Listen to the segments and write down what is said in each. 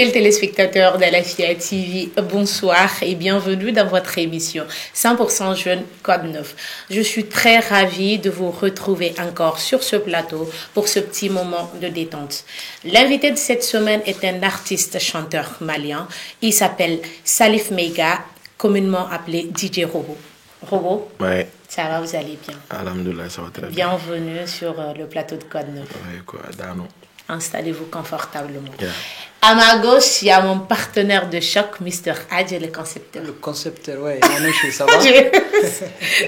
Fidèles téléspectateurs d'Alafia TV, bonsoir et bienvenue dans votre émission 100% Jeune Code 9. Je suis très ravie de vous retrouver encore sur ce plateau pour ce petit moment de détente. L'invité de cette semaine est un artiste chanteur malien. Il s'appelle Salif Meiga, communément appelé DJ Robo. Robo, ouais. Ça va, vous allez bien? Alhamdoulilah, ça va très bien. Bienvenue sur le plateau de Code 9. Ouais, quoi, Dano. Installez-vous confortablement. Yeah. À ma gauche, il y a mon partenaire de choc, Mr. Adj, le concepteur. Le concepteur, ouais. Ça va?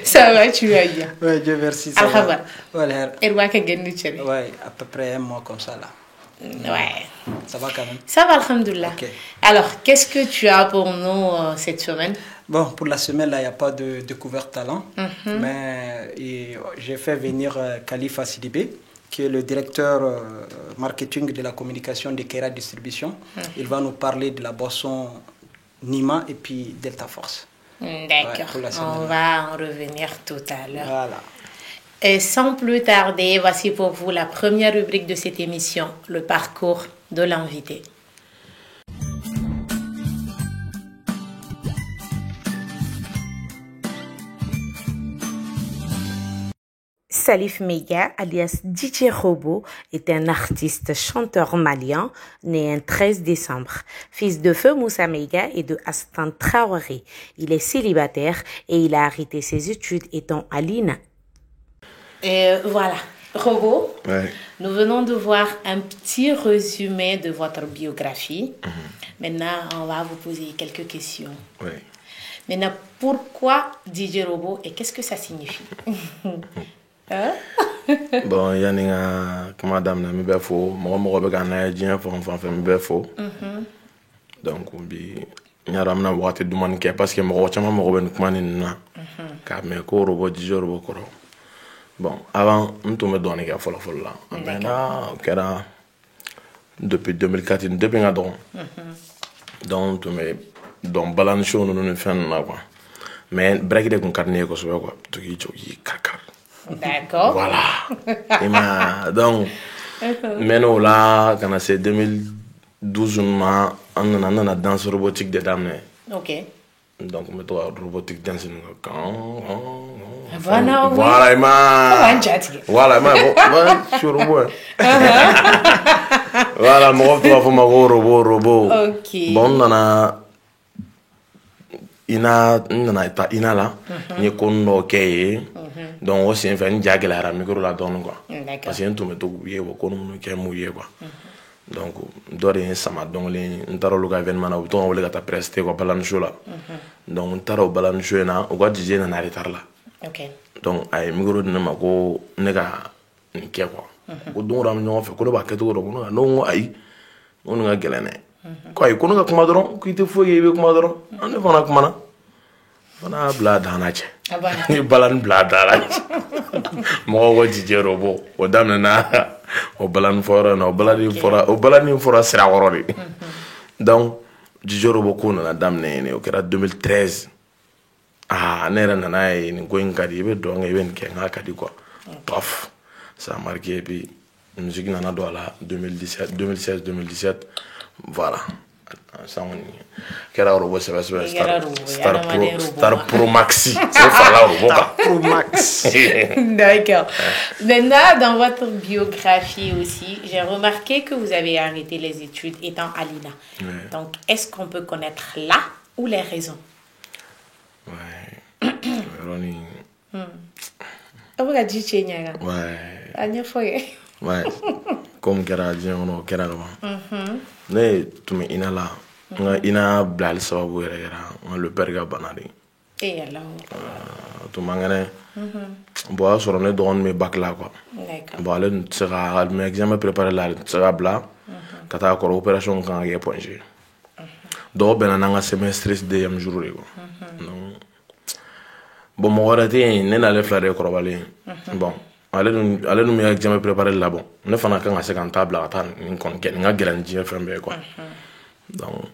Ça va, tu vas bien? Ouais, Dieu merci. Ça va. Ouais, à peu près un mois comme ça, là. Ouais. Ça va quand même? Ça va, alhamdoulilah. Okay. Alors, qu'est-ce que tu as pour nous cette semaine? Bon, pour la semaine, là, il n'y a pas de découverte talent. Mais j'ai fait venir Khalifa Sidibé, qui est le directeur marketing de la communication de Kera Distribution. Il va nous parler de la boisson Nima et puis Delta Force. D'accord, ouais, on va en revenir tout à l'heure. Voilà. Et sans plus tarder, voici pour vous la première rubrique de cette émission, le parcours de l'invité. Salif Meiga, alias DJ Robo, est un artiste chanteur malien né un 13 décembre. Fils de feu Moussa Meiga et de Astan Traoré. Il est célibataire et il a arrêté ses études étant à l'INA. Voilà. Robo, ouais. Nous venons de voir un petit résumé de votre biographie. Maintenant, on va vous poser quelques questions. Ouais. Maintenant, pourquoi DJ Robo et qu'est-ce que ça signifie? Bon, yani nga madame na mi be fo mo be kan na jien fo mi be fo. Donc bi ñaram na waxati du man ke parce que mo chama mo ben kuma ni na ka me ko Robo DJ Robo ko. Bon, avant on me donné ka folo là. Maintenant kera depuis 2004 depuis nga don. Donc me don balance show no no fen na quoi. Mais break de kon carnet ko so quoi. To ki jogi kakar. D'accord. Voilà. Donc, maintenant là, quand c'est 2012, on a la danse robotique des dames. Ok. Donc, on met la robotique danse. Voilà, oui. Voilà, je suis robot. Voilà, moi, je suis robot. Ok. Bon, on a ina là, ni kono keye. Donc aussi un fait diagle à la micro la donne quoi. Parce que tout me tout yé ou kono no ke mouillé quoi. Donc doré sama donc les ntaro lu événement na to wala ta prester quoi balan show là. Donc ntaro balan show na o DJ na na retard là. OK. Donc ay micro na ma ko nega ni ke quoi. Ko don ram ñoo fe ko ba ke to ro no no ay on nga gelene. Ko ay ko nga kuma doron ko ite fo yebe kuma doron. On fana kuma na. Fana bla danache. Ni balan bla danache. Mo wo DJ Robo o damna na o balan fora na o balan fora sira worori. Donc DJ Robo ko na damne ne o kera 2013. Ah nera na nay ni ko ngadi be do nga ben ke nga kadi quoi. Paf. Ça a marqué puis musique nana do la 2016-2017 voilà. Ça on kera Robo c'est Star Pro Maxi. C'est ça là Robo. Pro Max. D'accord. Maintenant, dans votre biographie aussi, j'ai remarqué que vous avez arrêté les études étant à l'INA. Ouais. Donc, est-ce qu'on peut connaître là ou les raisons? Ouais. Ronnie. Ouais. Comme kera dien no kera là. Ne tu me ina là. Ina blal sababu era le berga banari. Et alors tu mangane. Bon sur on est dans mes bacs là quoi. D'accord. Bon là sera mes examen préparé là sera bla. Kata encore opération quand il est point G. Do benanga semestre deuxième jour quoi. Non. Bon mo warate ne na le flare ko balé. Bon ale nous me examen préparé là bon. Ne fana kan se kan table ata ni kon ken nga garantie FMB quoi. Donc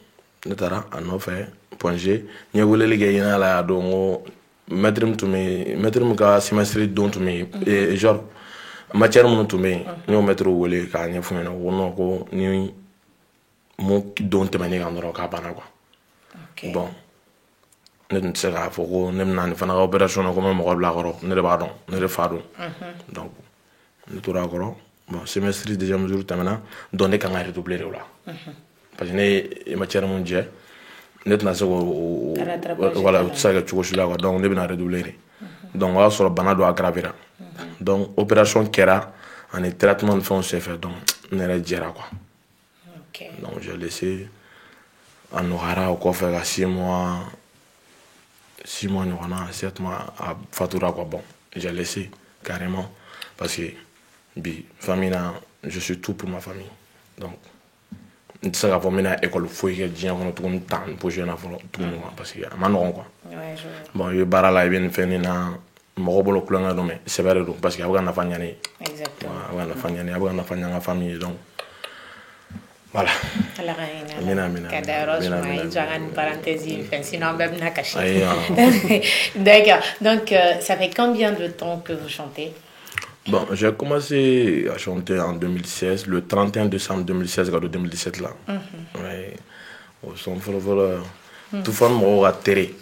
ne tara an fait point G ni wole liggéey na la do ngo maître mu ka semestre don to me genre matière mu to me ni maître wole ka ni fu no wono ko ni mun don tɛmɛnen kan dɔrɔn k'a banna quoi. Bon ne tun tɛ se k'a fɔ ko ne bɛna nin fana ka opération na ko n bɛ mɔgɔ bila a kɔrɔ ne de b'a dɔn ne de fa don donc ne tora a kɔrɔ bon semestre deuxième jour tɛmɛna donc ne kan ka redoubler de o la parce que ne ye matière mun jɛ ne tɛna se k'o voilà o tɛ se ka kɛ cogo si la quoi donc ne bɛna redoubler de donc o y'a sɔrɔ bana dɔ aggravera donc opération kɛra ani traitement ni fɛnw senfɛ donc ne yɛrɛ jɛra quoi donc j'ai laissé a nɔgɔyara o kɔfɛ ka 6 mois ɲɔgɔn na 7 mois a fatura quoi bon j'ai laissé carrément parce que bi famille na je suis tout pour ma famille donc n tɛ se k'a fɔ n bɛna école foyi kɛ diɲɛ kɔnɔ tuguni tan position na fɔlɔ tuguni quoi parce que a ma nɔgɔn quoi bon i bɛ baara la i bɛ nin fɛn nin na mɔgɔ bolo kulonkɛ don mais sɛbɛ de don parce que a bɛ ka nafa ɲɛ ne ye a bɛ ka nafa ɲɛ ne ye a bɛ ka nafa ɲɛ n ka famille ye donc voilà. D'accord. Donc, ça fait combien de temps que vous chantez? Bon, j'ai commencé à chanter en 2016, le 31 décembre 2016, 2017 là. Ouais. Au son tout le monde a terré.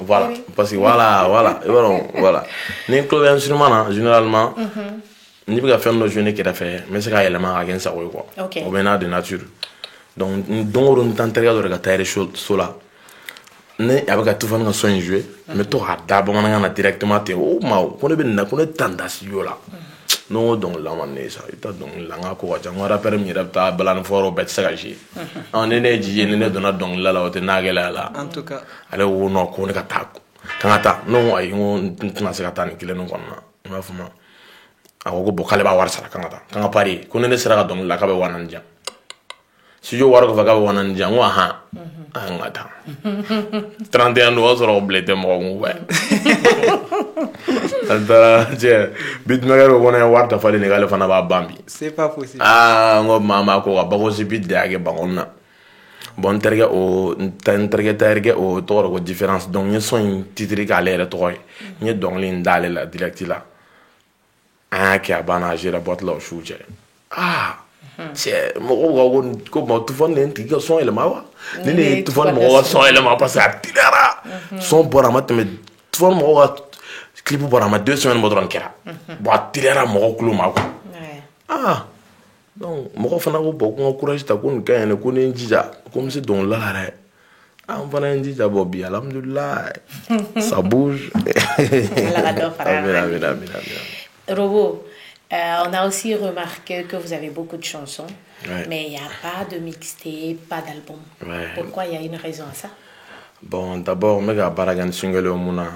Voilà. Parce que voilà. Ni club instrument généralement. Ni bɛ ka fɛn dɔ jouer ne kɛrɛfɛ n bɛ se k'a yɛlɛma k'a kɛ n sago ye quoi o bɛ n'a de nature donc don o don n taa n terikɛ dɔ de ka tailleur so la ne a bɛ ka Tufani ka son in jouer n bɛ to k'a da bamanankan na directement ten o tuma ko ne bɛ nin na ko ne ta n da studio la ne ko dɔnkilida ma ne ye sa i ta dɔnkilida n ka ko ka ca n ko rappeur min yɛrɛ bɛ taa balani fɔ yɔrɔ bɛɛ tɛ se ka jouer ni ne ye jiji ye ni ne donna dɔnkilida la o tɛ n'a gɛlɛya la ale ko non ko ne ka taa kan ka taa ne ko ayi n ko n tɛna se ka taa nin kelen nin kɔnɔna i m'a faamu a ko bon k'ale b'a wari sara kan ka pari ko ne sera ka dɔnkili la k'a bɛ 400 di yan studio wari kɔfɛ k'a bɛ 400 di yan n ko ahan n ka taa 31 don o y'a sɔrɔ o bilen tɛ mɔgɔ kun fɛ a taara cɛ beatmaker ko ne ye wari dafalen de k'ale fana b'a ban bi c'est pas possible n ko maa ko ka bagosi beat de y'a kɛ bakɔni na bon n terikɛ tailleur o tɔgɔ de ko différence donc n ye son in titre k'ale yɛrɛ tɔgɔ ye n ye dɔnkili in d'ale la direct la an y'a kɛ a banna a zera boîte la o su cɛ cɛ mɔgɔw ko bon Tufani de tigi ka son yɛlɛma wa ni ne ye Tufani mɔgɔw ka son yɛlɛma parce que a teliyara son bɔra a ma tɛmɛ Tufani mɔgɔw ka clip bɔra a ma 2 semaines bɔ dɔrɔn kɛra bon a teliyara mɔgɔw kulo ma quoi donc mɔgɔw fana ko bon ko n ka courage ta ko nin ka ɲi dɛ ko ne ye n jija ko n bɛ se dɔnkilida la dɛ n fana ye n jija bon bi alhamdulilayi ça bouge. Robo, on a aussi remarqué que vous avez beaucoup de chansons, mais il n'y a pas de mixtape, pas d'album. Pourquoi il y a une raison à ça? Bon, d'abord, je suis un single au Mouna.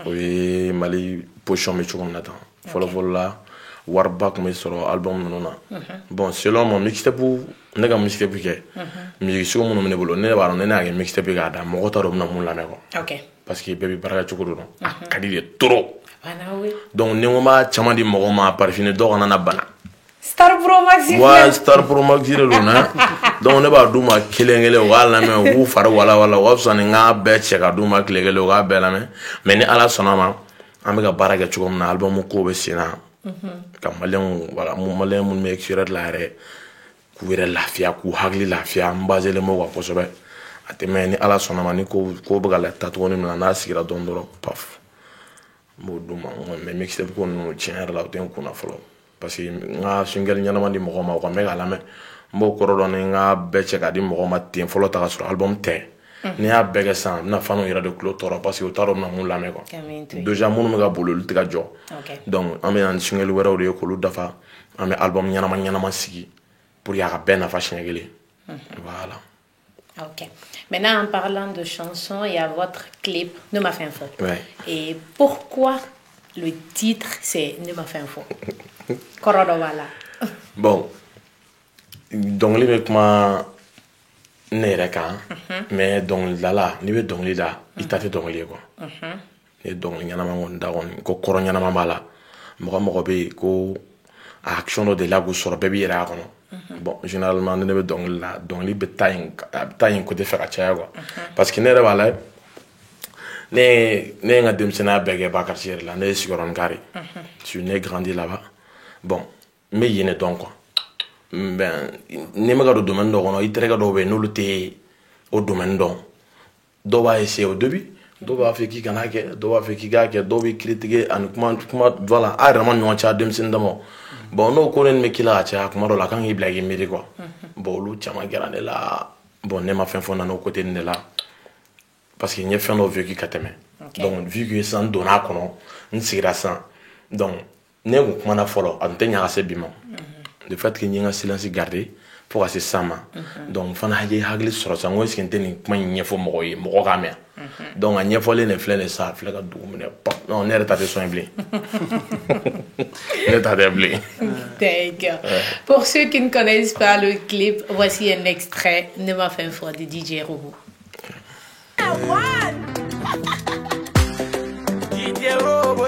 Oui, Mali, position, mais je suis un peu. Voilà, Warback, mais sur l'album, bon, selon mon mixtape, je suis un mixtape. Mais je suis un mixtape. Je suis un mixtape. Je suis un mixtape. Parce que bébé baraka chukuru no akadi de trop donc ni ngoma chama di mogo ma parfine do kana na bana Star Pro Max wa Star Pro Max le na donc ne ba duma kelengele wala me wu far wala wa fsani nga be cheka duma kelengele wa be la mais ni ala sonama am ga baraka chukum na album ko be sina kam malen wala mu malen mun me extrait la re ku were lafia ku hagli lafia mbazele mo wa kosobe ateme ni ala sonama ni ko be la tatoni na na sigira don doro paf mo duma me mixtape ko no chenra la ten ko na folo parce que nga single nyama di mo ma ko me ala me mo ko ro ni nga be che ka di mo ma ten folo ta sur album te ni a bege san na fano ira de clo toro parce que o taro na mun la me ko déjà mun me ga bolo lu tiga jo donc am en single wera o de ko lu dafa am album nyama sigi pour ya ka ben afa chengele voilà. Ok. Maintenant, en parlant de chansons, il y a votre clip Ne m'a fait un faux. Et pourquoi le titre c'est Ne m'a fait un faux? Voilà. Bon, donc les mecs ma n'est qu'un, mais donc là, les donc là, il t'a fait donc les quoi. Et donc il y en a un daron, ko koronya na mamala, mo be ko action de la go sur bébé era kono. Bon, généralement, nous devons donc là, donc les bétails côté faire à quoi. Parce que n'est pas là, n'est un démissionnaire bégué pas quartier là, n'est sûr en carré. Tu n'es grandi là-bas. Bon, mais il y en a donc quoi. ben n'i ma ka don domaine dɔ kɔnɔ i terikɛ dɔw bɛ yen n'olu tɛ o domaine dɔn dɔw b'a essayer au début dɔw b'a fɔ k'i kana kɛ dɔw b'a fɔ k'i k'a kɛ dɔw bɛ critiquer ani kuma voilà a yɛrɛ ma ɲɔgɔn cɛ denmisɛnnin dama bon n'o ko ne bɛ k'i la ka caya kuma dɔw la a kan k'i bila k'i miiri quoi bon olu caman kɛra ne la bon ne ma fɛn fɔ na n'o côté nin de la parce que n ye fɛn dɔ vécu ka tɛmɛ donc vu que sisan n donna a kɔnɔ n sigira sisan donc ne kun kumana fɔlɔ a tun tɛ ɲa ka se bi ma le fait que n ye n ka silence garder fo ka se sisan ma donc n fana ye hakili sɔrɔ sisan n ko est ce que n tɛ nin kuma in ɲɛfɔ mɔgɔ ye mɔgɔ k'a mɛn donc a ɲɛfɔlen de filɛ nin sisan a filɛ ka dugu minɛ non ne yɛrɛ ta tɛ sɔn bilen ne ta tɛ bilen. D'accord. Pour ceux qui ne connaissent pas le clip, voici un extrait de ma fin fort de DJ Robo. DJ Robo,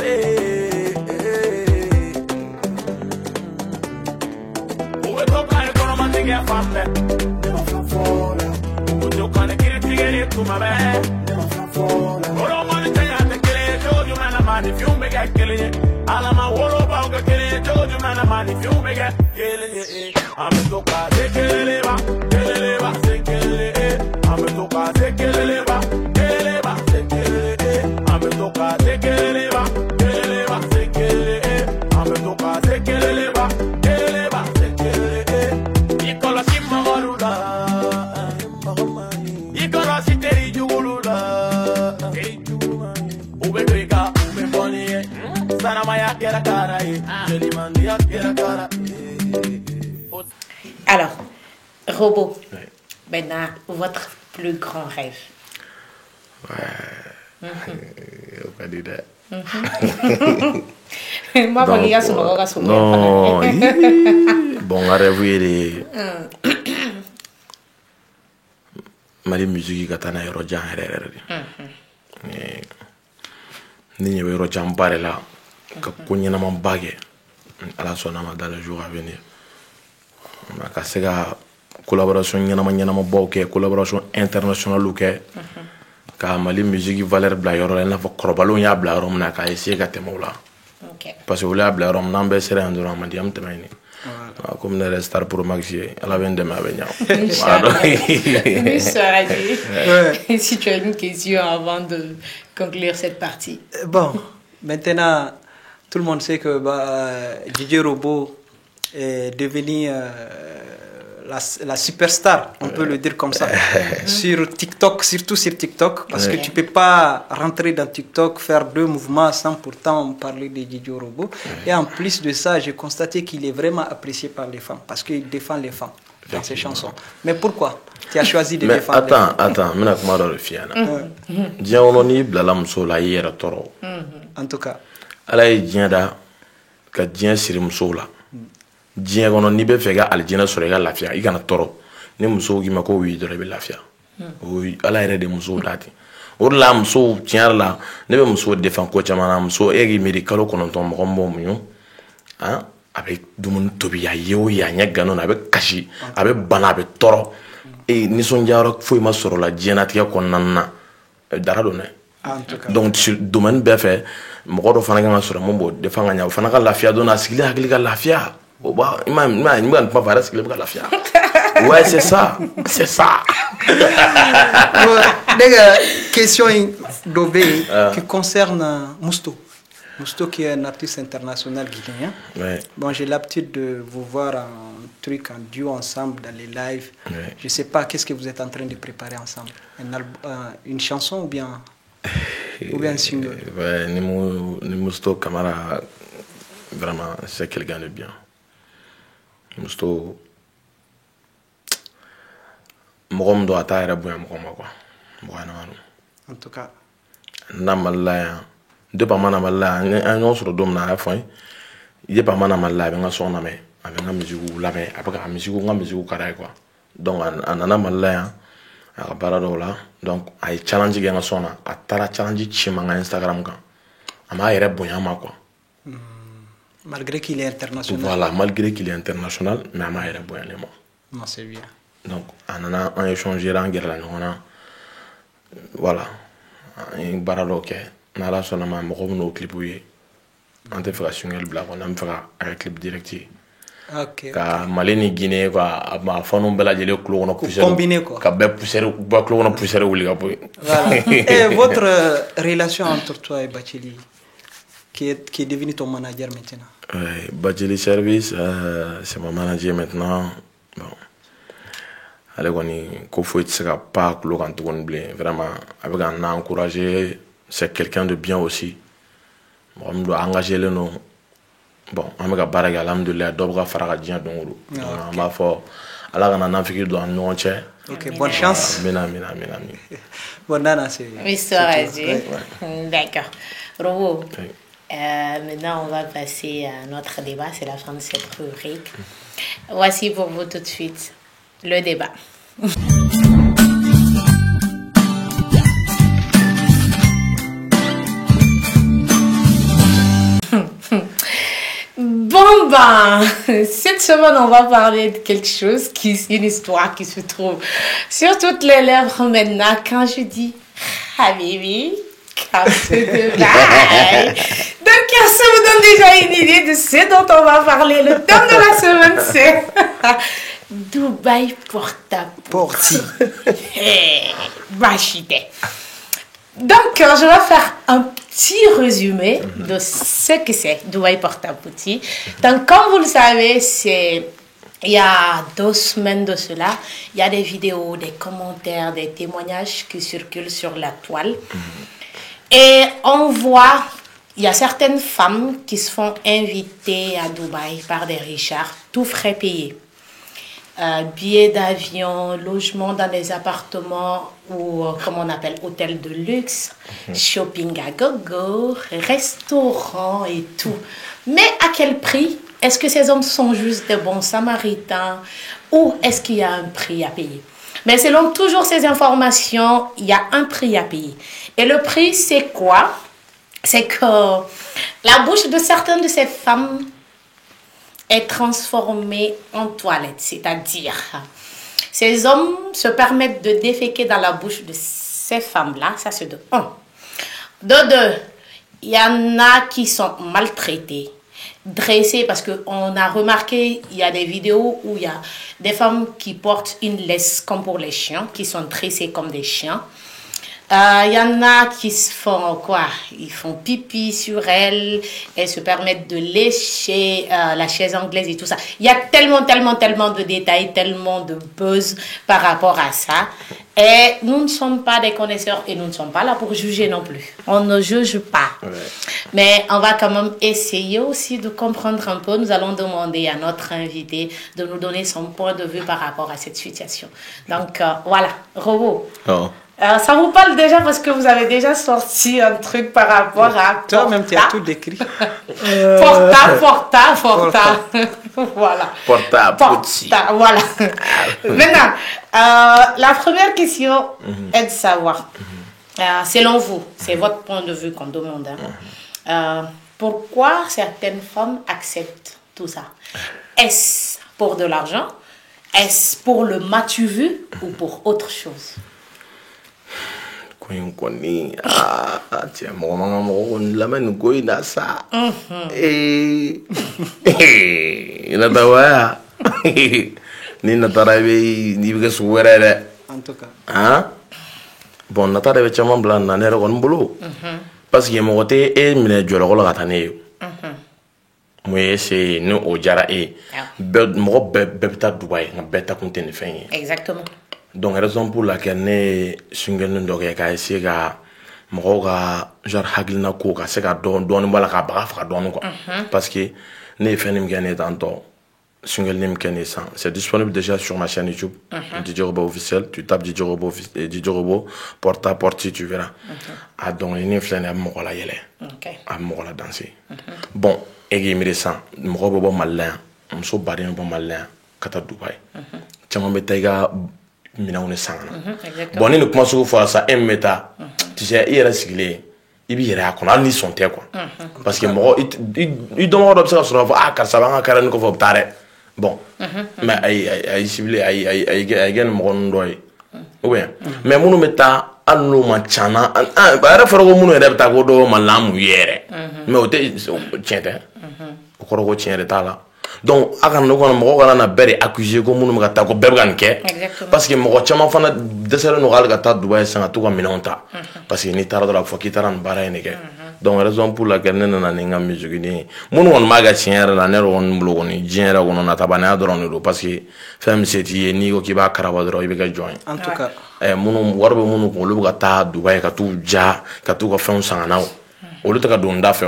Alors, Robo, maintenant, votre plus grand rêve. Ouais. On va dire that. Moi, Donc, non, bon, on rêve est Mali musique ka tana yɔrɔ jan yɛrɛ de ni ɲɛ bɛ yɔrɔ jan ba de la ka ko ɲɛnamaba kɛ ala sɔnna ma dans les jours à venir ka se ka collaboration ɲɛnamabaw kɛ collaboration internationale kɛ ka Mali musique valeur bila yɔrɔ la i n'a fɔ kɔrɔbalenw y'a bila yɔrɔ min na ka essayer ka tɛmɛ o la parce que olu y'a bila yɔrɔ min na an bɛɛ sera yan dɔrɔn a man di an bɛ tɛmɛ yen comme ne reste Star Pro Max ala bɛ n dɛmɛ a bɛ ɲa. Si tu as une question avant de conclure cette partie. Bon, maintenant tout le monde sait que DJ Robo est devenu la superstar, on peut le dire comme ça, sur TikTok, surtout sur TikTok, parce que tu peux pas rentrer dans TikTok, faire deux mouvements sans pourtant parler de DJ Robo. Et en plus de ça, j'ai constaté qu'il est vraiment apprécié par les femmes, parce qu'il défend les femmes dans ses chansons. Mais pourquoi tu as choisi de défendre les femmes? Attends, je vais te dire fiana. Dieu on y blala muso la yera toro. En tout cas. Ala ye diɲɛ da ka diɲɛ siri musow la diɲɛ kɔnɔ n'i bɛ fɛ ka alijinɛ sɔrɔ i ka lafiya i kana tɔɔrɔ ni musow k'i ma ko oui dɔrɔn i bɛ lafiya o ala yɛrɛ de musow da ten o de la musow tiɲɛ yɛrɛ la ne bɛ musow défend ko caman na muso e k'i miiri kalo 9 mɔgɔ min b'o muɲu a bɛ dumuni tobi a ye o ye a ɲɛ gannen a bɛ kasi a bɛ bana a bɛ tɔɔrɔ nisɔndiyayɔrɔ foyi ma sɔrɔ la diɲɛlatigɛ kɔnɔna na dara don dɛ donc domaine bɛɛ fɛ mɔgɔ dɔ fana kan ka sɔrɔ mun b'o défend ka ɲɛ o fana ka lafiya don a sigilen hakili ka lafiya o b'a i ma ni bɛ ka nin kuma fɔ a yɛrɛ sigilen bɛ ka lafiya ouais c'est ça Question d'Obé qui concerne Mousto. Mousto qui est un artiste international guinéen. Ouais. Bon, j'ai l'habitude de vous voir en duo ensemble dans les lives. Ouais. Je ne sais pas, qu'est-ce que vous êtes en train de préparer ensemble? Une chanson ou bien un single? Ouais, Mousto Camara, vraiment, c'est quelqu'un de bien. Mousto, mɔgɔ min don a t'a yɛrɛ bonya mɔgɔ ma quoi mɔgɔ ɲɛnama don en tout cas na Mali la yan depuis a ma na Mali la yan an ɲɔgɔn sɔrɔ don min na a y'a fɔ n ye depuis a ma na Mali la a bɛ n ka son lamɛn a bɛ n ka musique lamɛn a bɛ ka n ka musique ka d'a ye quoi donc a nana Mali la yan a ka baara dɔw la donc a ye challenge kɛ n ka son na a taara challenge ci n ma n ka Instagram kan a m'a yɛrɛ bonya ma quoi malgré qu'il est international. Voilà, malgré qu'il est international mais a m'a yɛrɛ bonya ne ma. Non, c'est bien. Donc on a échangé en guerre la ɲɔgɔn voilà an ye baara dɔw kɛ n'ala sɔnna ma mɔgɔ min n'o clip ye an tɛ fɛ ka single bila kɔnɔ an bɛ fɛ ka a kɛ clip direct ye ka Mali ni Guinée quoi ma fanu bela jele kulo kono poussière combiner quoi ka be poussière ba kulo kono poussière wuli ka boy. Et votre relation entre toi et Bathily qui est devenu ton manager maintenant? Ouais, Bathily Service c'est mon manager maintenant. Bon. Ale koni ko foyi tse ka pas kulo kan tugon blé vraiment avec un encourager, c'est quelqu'un de bien aussi. Bon, on doit engager le nom. Bon, on va faire des alhamdoulilah, d'abord faire un dian donc on va faire. Alors on a un figure dans nous on tient. Ok, bonne chance. Mina. Bonne nana c'est. Histoire D'accord. Robo. Maintenant on va passer à notre débat, c'est la fin de cette rubrique. Voici pour vous tout de suite le débat. Bon cette semaine on va parler de quelque chose une histoire qui se trouve sur toutes les lèvres maintenant quand je dis Habibi, café de bail. Donc ça vous donne déjà une idée de ce dont on va parler. Le thème de la semaine c'est Dubaï porte-à-porte. Bachité. Donc, je vais faire un petit résumé de ce que c'est Dubaï porte-à-porte. Donc, comme vous le savez, il y a 2 semaines de cela, il y a des vidéos, des commentaires, des témoignages qui circulent sur la toile. Et on voit, il y a certaines femmes qui se font inviter à Dubaï par des richards, tout frais payés. Billets d'avion, logement dans des appartements ou comme on appelle hôtels de luxe, shopping à gogo, restaurants et tout. Mais à quel prix? Est-ce que ces hommes sont juste des bons samaritains ou est-ce qu'il y a un prix à payer? Mais selon toujours ces informations, il y a un prix à payer. Et le prix, c'est quoi? C'est que la bouche de certaines de ces femmes est transformée en toilette, c'est-à-dire ces hommes se permettent de déféquer dans la bouche de ces femmes-là, ça c'est de 1. De 2, il y en a qui sont maltraitées, dressées, parce qu'on a remarqué, il y a des vidéos où il y a des femmes qui portent une laisse comme pour les chiens, qui sont dressées comme des chiens. Il y en a qui se font quoi? Ils font pipi sur elles et se permettent de lécher la chaise anglaise et tout ça. Il y a tellement de détails, tellement de buzz par rapport à ça. Et nous ne sommes pas des connaisseurs et nous ne sommes pas là pour juger non plus. On ne juge pas. Ouais. Mais on va quand même essayer aussi de comprendre un peu. Nous allons demander à notre invité de nous donner son point de vue par rapport à cette situation. Donc voilà, Robo. Oh. Ça vous parle déjà parce que vous avez déjà sorti un truc par rapport à toi-même tu as tout décrit. Porta. Voilà. Porta. Voilà. Maintenant, la première question est de savoir, selon vous, c'est votre point de vue qu'on demande, pourquoi certaines femmes acceptent tout ça? Est-ce pour de l'argent? Est-ce pour le m'as-tu vu ou pour autre chose? Tiens, mon lamène quoi dans ça. Natawa ni natarabe ni biga suwerere en tout cas hein bon natarabe chama blan na ne ron bolo parce que mo te e mine jolo ko la tane mo c'est no o jara e mo beta Dubaï na beta contene fin exactement. Donc raison pour laquelle ne sungel ndo ka essayer ga mo ga genre haglina ko ka se ka don wala ka ba fa don quoi parce que ne fenim gagner tanto sungel nim kene ça c'est disponible déjà sur ma chaîne YouTube DJ Robo officiel, tu tapes DJ Robo porte à porte tu verras ah donc il n'y a flène mo la yele à mo la danser bon et il me descend mo Robo malin on so bari bon malin kata Dubaï chama betaiga mina on sang bon ni le comment se faire ça un méta tu sais il reste sigilé il bi yera ko ni son te quoi parce que mo il demande observer sur ah car ça va car ko fo tare bon mais ay ciblé ay gen mo ndoy ou bien mais munu meta anno ma chana ba ra faro munu edata ko do malamu yere mais o te tiente o ko tiente tala donc a kana ne kɔnɔ mɔgɔ kana na bɛɛ de accuser ko minnu bɛ ka taa ko bɛɛ bɛ ka nin kɛ parce que mɔgɔ caman fana dɛsɛlen don hali ka taa Dubaï san ka t'u ka minɛnw ta parce que n'i taara dɔrɔn a bɛ fɔ k'i taara nin baara in de kɛ donc raison pour laquelle ne nana ni n ka musique ni minnu kɔni b'a kɛ tiɲɛ yɛrɛ la ne yɛrɛ kɔni bolo kɔni diɲɛ yɛrɛ kɔnɔ natabaniya dɔrɔn de don parce que fɛn min se t'i ye n'i ko k'i b'a karaba dɔrɔn i bɛ kɛ jɔn ye en tout cas minnu wari bɛ minnu kun olu bɛ ka taa Dubaï ka t'u ja ka t'u ka fɛnw san ka na o olu tɛ ka don da fɛ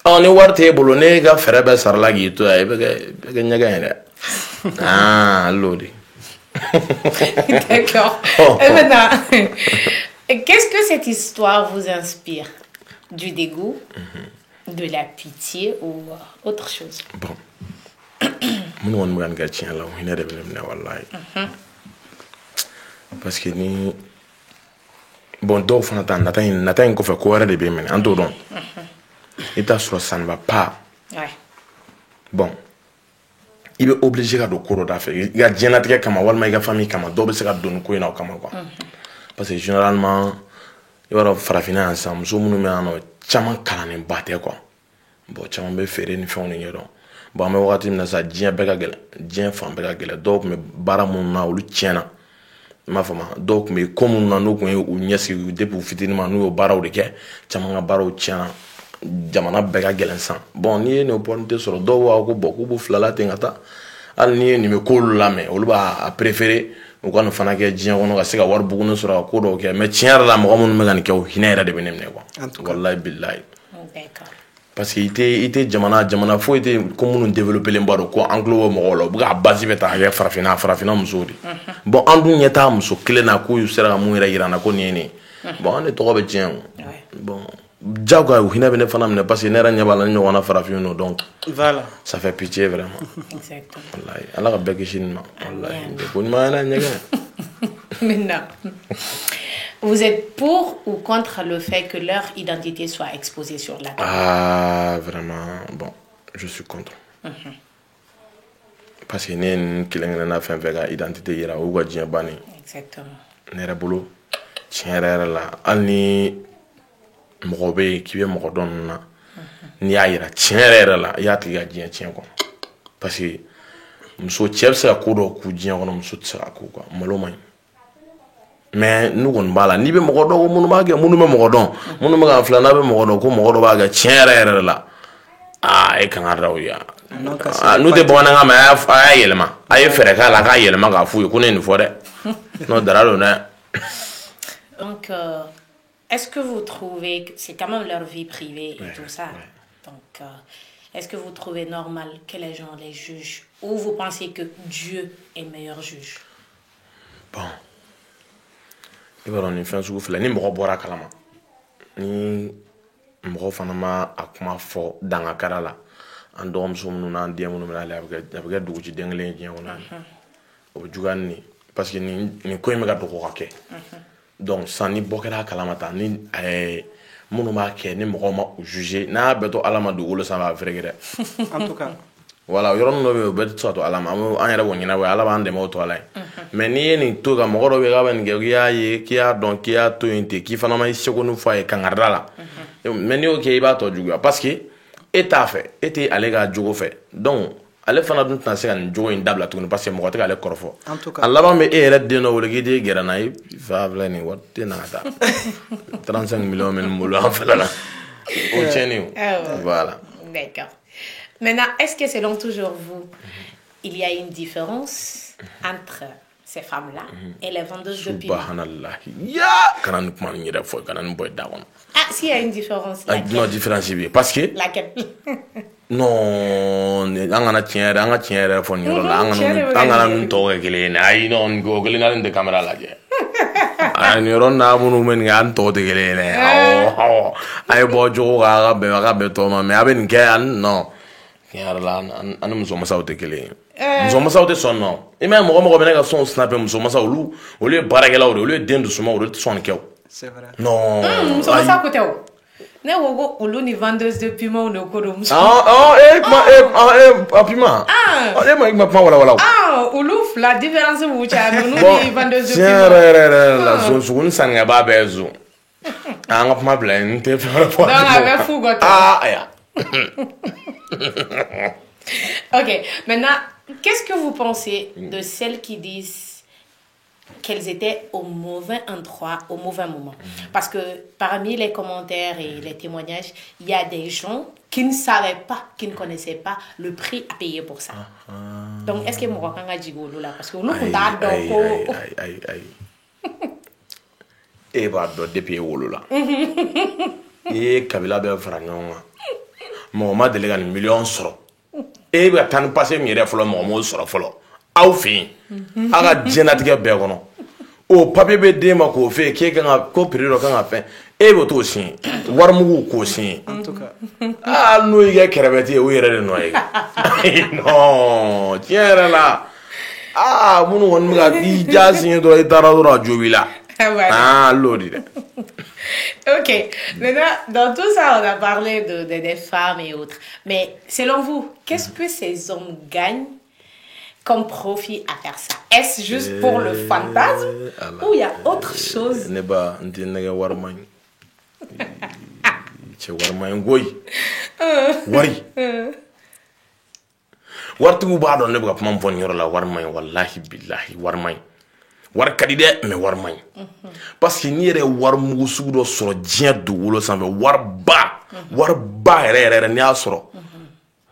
o ni wari t'e bolo ne ka fɛɛrɛ bɛɛ sarala k'i to yan i bɛ kɛ ɲɛgɛn ye dɛ l'o de. D'accord. Et maintenant, qu'est-ce que cette histoire vous inspire? Du dégoût, de la pitié ou autre chose? Bon. Minnu kɔni bɛ ka nin kɛ tiɲɛ la o hinɛ de bɛ ne minɛ walayi parce que ni bon dɔw fana ta nata in kɔfɛ ko wɛrɛ de bɛ minɛ an t'o dɔn i bɛ taa sɔrɔ ça ne va pas bon i bɛ obligé ka don ko dɔ da fɛ i ka diɲɛlatigɛ kama walima i ka famille kama dɔw bɛ se ka don nin ko in na o kama quoi parce que généralement i b'a dɔn farafinna yan sisan muso minnu bɛ yan nɔ caman kalannenba tɛ quoi bon caman bɛ feere ni fɛnw de ɲɛdɔn bon an bɛ wagati min na sisan diɲɛ bɛɛ ka gɛlɛn diɲɛ fan bɛɛ ka gɛlɛn dɔw tun bɛ baara minnu na olu tiɲɛna i m'a faamu dɔw tun bɛ ko minnu na n'u tun ye u ɲɛsigi depuis u fitinin ma n'u y'o baaraw de kɛ caman ka baaraw tiɲɛna jamana bɛɛ ka gɛlɛn san bon n'i ye nin opportunité sɔrɔ dɔw b'a fɔ ko bon k'u b'u filala ten ka taa hali n'i ye nin bɛ k'olu lamɛn olu b'a préféré u ka nin fana kɛ diɲɛ kɔnɔ ka se ka wari buguni sɔrɔ ka ko dɔw kɛ mais tiɲɛ yɛrɛ la mɔgɔ minnu bɛ ka nin kɛ o hinɛ yɛrɛ de bɛ ne minɛ quoi wallahi billahi parce que i tɛ jamana foyi tɛ ko minnu développé len ba don ko an tulo bɛ mɔgɔw la u bɛ ka base bɛ ta ka kɛ farafinna musow de bon an dun ɲɛ t'a muso kelen na k'u sera ka mun yɛrɛ yira an na ko nin ye nin bon an de tɔgɔ bɛ tiɲɛ o bon jagoya o hinɛ bɛ ne fana minɛ parce que ne yɛrɛ ɲɛ b'a la ne ɲɔgɔnna farafin no donc voilà ça fait pitié vraiment wallahi ala ka bɛɛ kisi nin ma wallahi ko ɲuman yɛrɛ ɲɛgɛn. Maintenant, vous êtes pour ou contre le fait que leur identité soit exposée sur la table? Ah, vraiment, bon, je suis contre. Parce que ne kelen na fɛn fɛn ka identité yira o ka diɲɛ banni. Exactement. Ne yɛrɛ bolo tiɲɛ yɛrɛ la hali ni mɔgɔ bɛ yen k'i bɛ mɔgɔ dɔn ninnu na n'i y'a yira tiɲɛ yɛrɛ la i y'a tigi ka diɲɛ tiɲɛ quoi parce que muso cɛ bɛ se ka ko dɔw k'u diɲɛ kɔnɔ muso tɛ se ka k'u quoi malo man ɲi mais n'u kɔni b'a la n'i bɛ mɔgɔ dɔn ko minnu b'a kɛ minnu bɛ mɔgɔ dɔn minnu bɛ ka filɛ n'a bɛ mɔgɔ dɔn ko mɔgɔ dɔ b'a kɛ tiɲɛ yɛrɛ la e kan ka da o ye n'u tɛ bamanankan mɛn a y'a yɛlɛma a ye fɛɛrɛ k'a la k'a yɛlɛma k'a f'u ye ko ne ye nin fɔ dɛ n'o dara don dɛ. Donc est-ce que vous trouvez que c'est quand même leur vie privée et tout ça donc est-ce que vous trouvez normal que les gens les jugent ou vous pensez que Dieu est meilleur juge? Bon i b'a dɔn nin fɛn sugu filɛ ni mɔgɔ bɔra a kalama ni mɔgɔ fana ma a kuma fɔ dangakara la an dɔgɔmuso minnu n'an den minnu bɛ ale a bɛ kɛ dugutiden kelen ye diɲɛ kɔnɔ o bɛ juguya ni parce que nin ko in bɛ ka dɔgɔ ka kɛ donc san ni bɔ kɛra a kalama ta ni minnu b'a kɛ ni mɔgɔ ma u juger n'a bɛɛ to ala ma dugukolo sanfɛ a bɛ fɛrɛkɛ dɛ en tout cas voilà yɔrɔnin dɔ bɛ yen o bɛɛ tɛ se ka to ala ma an yɛrɛ b'o ɲɛnabɔ ala b'an dɛmɛ o to ala ye mais n'i ye nin to ka mɔgɔ dɔ bɛ yen k'a bɛ nin kɛ k'i y'a ye k'i y'a dɔn k'i y'a to yen ten k'i fana ma i seko ni fɔ a ye kangarida la mais n'i y'o kɛ i b'a tɔ juguya parce que e t'a fɛ e tɛ ale ka jogo fɛ donc ale fana dun tɛna se ka nin jogo in dabila tuguni parce que mɔgɔ tɛ k'ale kɔrɔfɔ a laban bɛ e yɛrɛ den dɔ wele k'i den gɛrɛ na i fa filɛ nin wari tɛ na ka taa 35 millions bɛ nin bolo an fɛlɛ la o tiɲɛni o voilà. D'accord. Maintenant, est-ce que selon toujours vous, il y a une différence entre ces femmes-là et les vendeuses de piment? Subhanallah. Ya! Kana ni kuma ni yɛrɛ fɔ kana ni bɔ da kɔnɔ. Ah, s'il y a une différence. Non, différence bi parce que laquelle? Non, an kana tiɲɛ yɛrɛ an ka tiɲɛ yɛrɛ fɔ nin yɔrɔ la an kana nin tɔw kɛ kelen ye ayi non nin ko kelen na nin tɛ kamera lajɛ. Nin yɔrɔ n'a minnu bɛ nin kɛ an tɔw tɛ kelen ye dɛ awɔ a ye bɔ jogo kan a ka bɛn tɔw ma mais a bɛ nin kɛ an non. Tiɲɛ la an ni musomasaw tɛ kelen ye musomasaw tɛ sɔn nɔ i m'a ye mɔgɔ bɛ ne ka sɔn snapper musomasaw olu ye baarakɛlaw de olu ye den dusumaw olu tɛ sɔn nin kɛ o. C'est vrai. Non. Musomasaw ko tɛ o ne ko ko olu ni vendeuse de piment de ko don muso. Piment. E ma kuma wala. Olu fila différence b'u cɛ olu ni vendeuse de piment. Tiɲɛ yɛrɛ la sugun sannikɛbaa bɛɛ ye zo an ka kuma bila yen n tɛ fɛn wɛrɛ fɔ. Donc a bɛ fu gɔ tɛ. Aya. Ok, maintenant, qu'est-ce que vous pensez de celles qui disent qu'elles étaient au mauvais endroit, au mauvais moment? Parce que parmi les commentaires et les témoignages, il y a des gens qui ne savaient pas, qui ne connaissaient pas le prix à payer pour ça. Donc, est-ce que moi, quand je dis là, parce que nous, aïe. E b'a dɔn depuis e wolola i ye kabila bɛɛ fara ɲɔgɔn kan mɔgɔ ma deli ka nin miliyɔn sɔrɔ e bɛ ka taa ni pase min yɛrɛ fɔlɔ mɔgɔ m'o sɔrɔ fɔlɔ aw fɛ yen a ka diɲɛlatigɛ bɛɛ kɔnɔ o papiye bɛ d'e ma k'o fɛ yen k'e kan ka ko prix dɔ kan ka fɛn e bɛ t'o signé warimugu k'o signé n'o y'i kɛ kɛrɛfɛti ye o yɛrɛ de nɔ ye non tiɲɛ yɛrɛ la minnu kɔni bɛ ka i ja signé dɔrɔn i taara dɔrɔn a jo b'i la. Voilà. L'autre. Ok. Maintenant, dans tout ça, on a parlé des femmes et autres. Mais selon vous, qu'est-ce que ces hommes gagnent comme profit à faire ça? Est-ce juste pour le fantasme ou il y a autre chose? Neba, n't'enega warman. C'est warman goy. Wari. Wartu bado neba pam fon yoro la warman wallahi billahi warman. War ka di dɛ mais war man ɲi parce que n'i yɛrɛ war mugu sugu dɔ sɔrɔ diɲɛ dugukolo sanfɛ wariba yɛrɛ n'i y'a sɔrɔ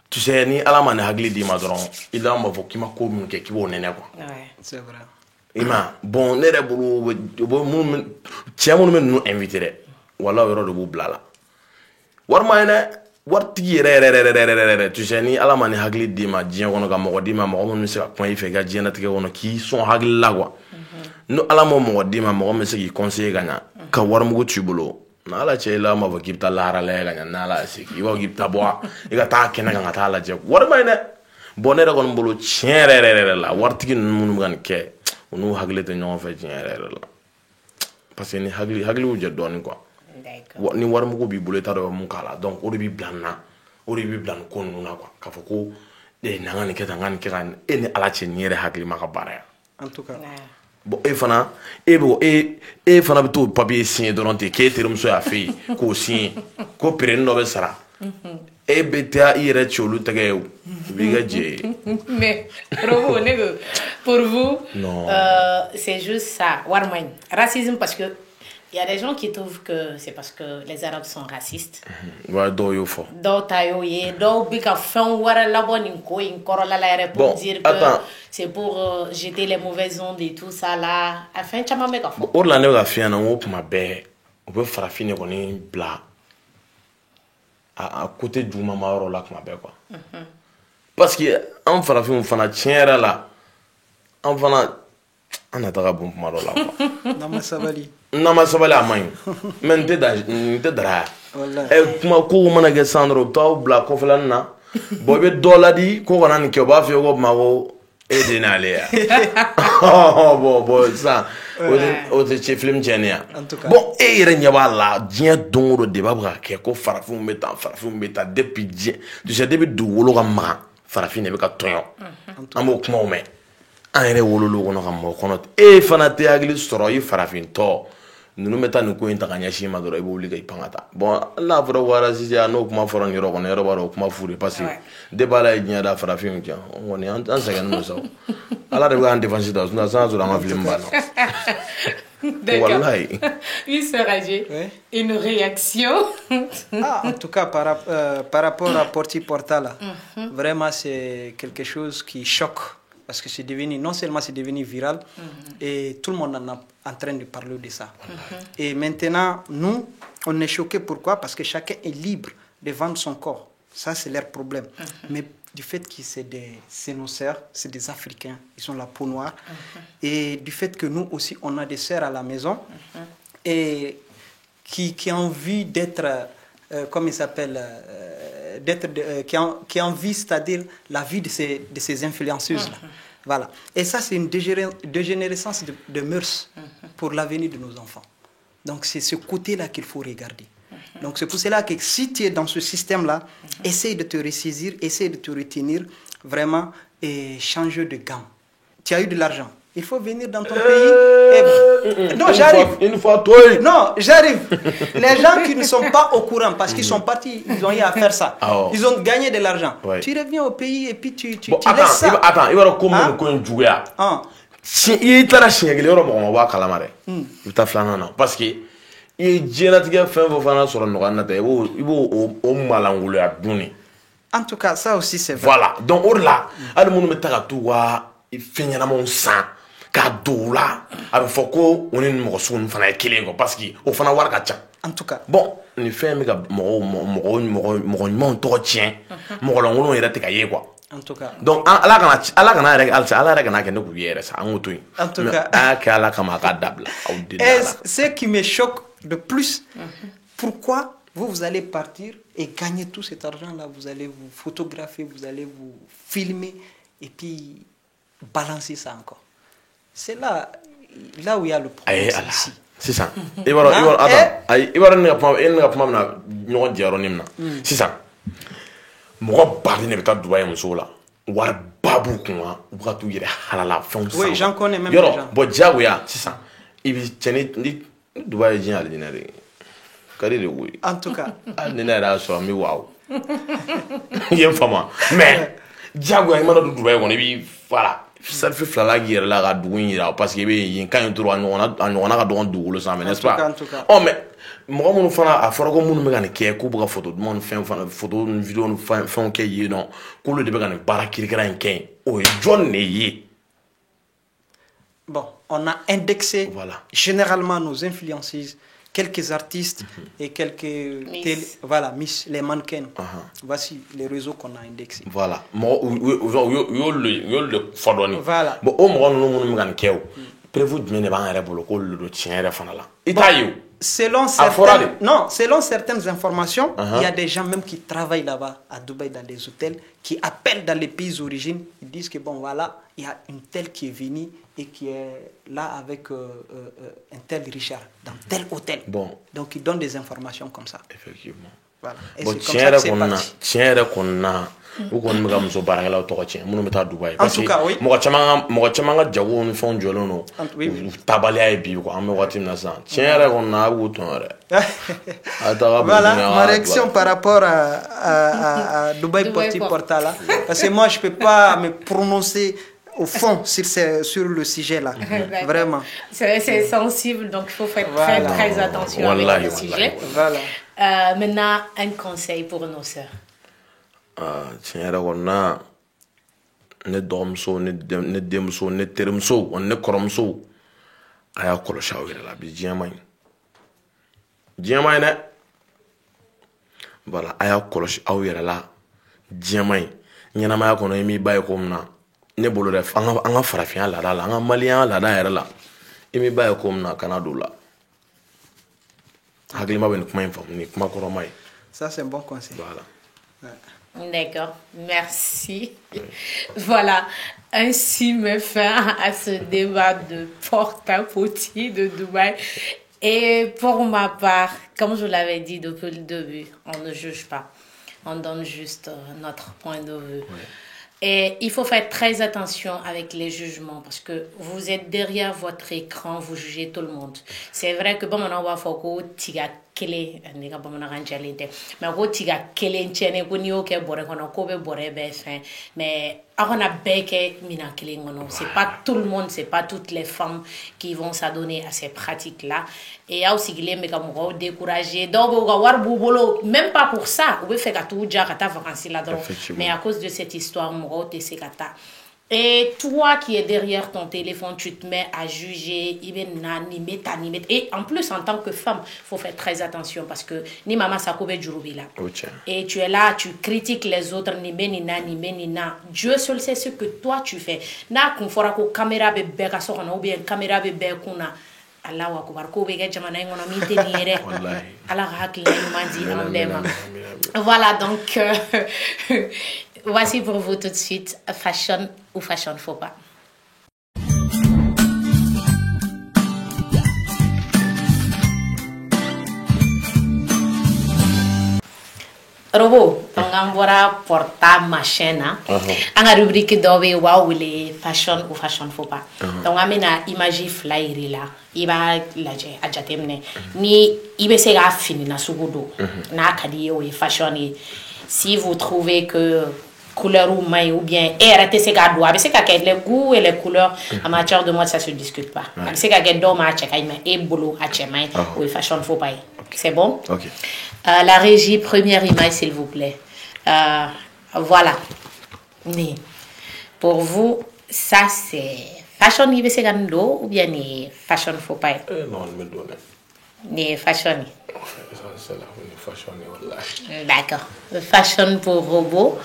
tu sais ni ala ma ni hakili d'i ma dɔrɔn i la b'a fɔ k'i ma ko min kɛ k'i b'o nɛnɛ quoi c'est vrai i ma bon ne yɛrɛ bolo cɛ minnu bɛ ninnu invité dɛ wala o yɔrɔ de b'u bila la wari ma ɲi dɛ waritigi yɛrɛ tu sais ni ala ma ni hakili d'i ma diɲɛ kɔnɔ ka mɔgɔ d'i ma mɔgɔ minnu bɛ se ka kuma i fɛ i ka diɲɛlatigɛ kɔnɔ k'i sɔn hakili la quoi no ala ma mɔgɔ d'i ma mɔgɔ min bɛ se k'i conseiller ka ɲa ka warimugu t'u bolo n'ala cɛ i la m'a fɔ k'i bɛ taa lahara lajɛ ka ɲa n'ala y'a se i b'a fɔ k'i bɛ taa bɔ i ka taa kɛnɛ kan ka taa lajɛ wari ma ɲi dɛ bon ne yɛrɛ kɔni bolo tiɲɛ yɛrɛ la waritigi ninnu minnu bɛ ka nin kɛ u n'u hakili tɛ ɲɔgɔn fɛ tiɲɛ yɛrɛ la parce que ni hakiliw jɛ dɔɔnin quoi ni warimugu b'i bolo i t'a dɔn i bɛ mun k'a la donc o de b'i bila nin na o de b'i bila nin ko ninnu na quoi k'a fɔ ko n'an ka nin kɛ tan n ka nin kɛ tan e ni ala cɛ nin yɛrɛ hakili ma ka baara yan en tout cas bon e fana bɛ t'o papiye signé dɔrɔn ten k'e terimuso y'a fɛ yen k'o signé ko pereni dɔ bɛ sara e bɛ taa i yɛrɛ cɛ olu tɛgɛ ye o i b'i ka jɛ ye. Mais pour vous c'est juste ça warmagne racisme parce que il y a des gens qui trouvent que c'est parce que les Arabes sont racistes. Ouais, dɔw y'o fɔ. Dɔw ta y'o ye, dɔw bɛ ka fɛn wɛrɛ labɔ nin ko in kɔrɔla la yɛrɛ pour dire que c'est pour jeter les mauvaises ondes et tout ça là. A fɛn caman bɛ ka fɔ. O de la ne bɛ ka f'i ɲɛna n ko tuma bɛɛ u bɛ farafin de kɔni bila a côté jugumama yɔrɔ la tuma bɛɛ quoi. Parce que an farafinw fana tiɲɛ yɛrɛ la an fana an na taga bon kuma dɔ la quoi. Nama sabali. Nama sabali a man ɲi mais n tɛ dara yan kuma kow mana kɛ san dɔrɔn u bɛ t'aw bila kɔfɛlanin na bon i bɛ dɔ ladi ko kana nin kɛ u b'a fɔ i ye ko Bamakɔ e de n'ale yan bon sisan o tɛ cɛ film tiɲɛni yan bon e yɛrɛ ɲɛ b'a la diɲɛ don o don débat bɛ ka kɛ ko farafinw bɛ tan depuis diɲɛ tu sais depuis dugukolo ka magan farafin de bɛ ka tɔɲɔ an b'o kumaw mɛn an yɛrɛ wololo kɔnɔ ka mɔgɔ kɔnɔ e fana tɛ hakili sɔrɔ i farafintɔ ninnu bɛ taa nin ko in ta ka ɲɛsin ma dɔrɔn i bɛ wuli ka i pan ka taa bon n'a fɔra ko arasisiya n'o kuma fɔra nin yɔrɔ kɔnɔ yɔrɔ b'a dɔn o kuma fu de parce que débat la ye diɲɛ da farafinw cɛ kɔni an sɛgɛnnen don sa ala de bɛ k'an défense ta sinon san sɔrɔ an ka film banna wallahi. Oui, Sœur Adjé, une réaction. En tout cas, par rapport à Porti Porta, là, vraiment, c'est quelque chose qui choque. Parce que c'est devenu, non seulement c'est devenu viral, et tout le monde en train de parler de ça. Et maintenant, nous, on est choqués. Pourquoi? Parce que chacun est libre de vendre son corps. Ça, c'est leur problème. Mais du fait que c'est des sénocères, c'est des Africains, ils ont la peau noire, et du fait que nous aussi, on a des sœurs à la maison, et qui ont envie d'être, comment il s'appelle, qui a envie, c'est-à-dire la vie de ces influenceuses-là. Voilà. Et ça, c'est une dégénérescence de mœurs pour l'avenir de nos enfants. Donc, c'est ce côté-là qu'il faut regarder. Donc, c'est pour cela que si tu es dans ce système-là, essaye de te ressaisir, essaye de te retenir vraiment et changer de gamme. Tu as eu de l'argent. Il faut venir dans ton pays Non, j'arrive. Une fois, toi. Non, j'arrive. Les gens qui ne sont pas au courant, parce qu'ils sont partis, ils ont eu à faire ça. Ils ont gagné de l'argent. Ouais. Tu reviens au pays et puis tu Bon, laisses ça. attends, il va comment qu'on joue là. Il t'a lâché, il est au moment où on va calamaré. Il t'a flâné, non. Parce que il y a des gens qui font sur le noir, il faut au malangoulé à donner. En tout cas, ça aussi c'est vrai. Voilà. Donc, au là, à le monde met à tout, il fait un mon sang. Cadeau là, avec Foko, on est une morceau, on fait un killing parce qu'au fond, on va En tout cas. Bon, on fait un méga mon tien, mon long, il a été quoi. En tout cas. Donc, à la en tout cas. Et ce qui me choque de plus, pourquoi vous allez partir et gagner tout cet argent-là, vous allez vous photographier, vous allez vous filmer et puis balancer ça encore. C'est là où il y a le problème. C'est ça. Il va c'est ça. Oui, j'en connais même déjà. Bon, Diaouya, c'est ça. Il vit Dubaï, en tout cas. Mais Diaouya, il m'a dit Dubaï, voilà. Ça fait flala guerre là à douinira parce que y a quand on a don double ça mais n'est-ce pas. Oh mais moi mon fana a fora ko mun me gane ke ko buga photo mon fin fana photo vidéo fon ke yi non ko le de gane bara kirikira en ken o John ne yi. Bon, on a indexé généralement nos influenceuses, quelques artistes et quelques Miss, les mannequins. Voici les réseaux qu'on a indexés. Voilà. Voilà. Bon, selon certaines informations, il y a des gens même qui travaillent là-bas à Dubaï dans des hôtels, qui appellent dans les pays d'origine, ils disent que bon voilà, il y a une telle qui est venue et qui est là avec un tel Richard dans tel hôtel. Bon. Donc ils donnent des informations comme ça. Effectivement. Voilà. Et bon, c'est comme ça que c'est parti. Ou qu'on me gagne barre là au Tokyo, mon nom est Dubaï. En tout cas, oui. Moi, chamanga jago ni fond jolono. Tabalia et puis quoi, me watim nasa. Tiens, on a ou ton. Voilà ma réaction par rapport à Dubaï Porti Portala. Parce que moi, je peux pas me prononcer au fond sur le sujet là. Vraiment. C'est sensible, donc il faut faire très attention avec le sujet. Voilà. Maintenant, un conseil pour nos sœurs. Tiens, on ne dormso, ne demso, ne termso, on ne coromso. Aya kolosha wira la bi diamay. Diamay ne. Voilà, aya kolosh awira la diamay. Nyana ma ko no mi bay ko na. Ne bolo def anga farafia la la anga malien la da era la. Imi bay ko na Canada la. Hagli ma ben kuma info ni kuma ko romay. Ça c'est un bon conseil. Voilà. D'accord, merci. Voilà, ainsi me fin à ce débat de porte-à-potty de Dubaï. Et pour ma part, comme je l'avais dit depuis le début, on ne juge pas, on donne juste notre point de vue. Et il faut faire très attention avec les jugements parce que vous êtes derrière votre écran, vous jugez tout le monde. C'est vrai que bon, on va faire que tiga kele, mais ko tiga kele nchene ko ni o ke bore kono ko be bore be fin. Mais on a beke mina kele ngono. C'est pas tout le monde, c'est pas toutes les femmes qui vont s'adonner à ces pratiques-là. Et aussi les me comme décourager. Donc war bolo, même pas pour ça. On peut faire tout déjà kata vacances là dedans. Mais à cause de cette histoire et toi qui es derrière ton téléphone, tu te mets à juger, et en plus en tant que femme, il faut faire très attention parce que ni maman sakobe djurubi là. Et tu es là, tu critiques les autres, ni menina. Dieu seul sait ce que toi tu fais. Na konfora ko caméra be beka sokona ou bien caméra be bekuna. Allah wa kubar ko be ga jamana ngona mi tenire. Allah hakli mandi amdema. Voilà donc voici pour vous tout de suite Fashion ou Fashion Faux Pas. Robo, on envoie porta machin na. On a rubrique d'obe wow les fashion ou fashion faut pas. Donc amena image flyer là. Iba laje ajatemne. Ni ibe se ga fini na sugudo. Na kadi o fashion. Si vous trouvez que couleur ou maille ou bien arrêtez ces gars doigts c'est qu'à les goûts et les couleurs en matière de mode ça se discute pas c'est qu'à quel d'homme à checker et boulot à checker ou fashion faut pas c'est bon. La régie première image s'il vous plaît. Voilà mais pour vous ça c'est fashion il c'est gando ou bien ni fashion faut pas non me donne ni fashion c'est la fashion wallahi. D'accord fashion pour robot.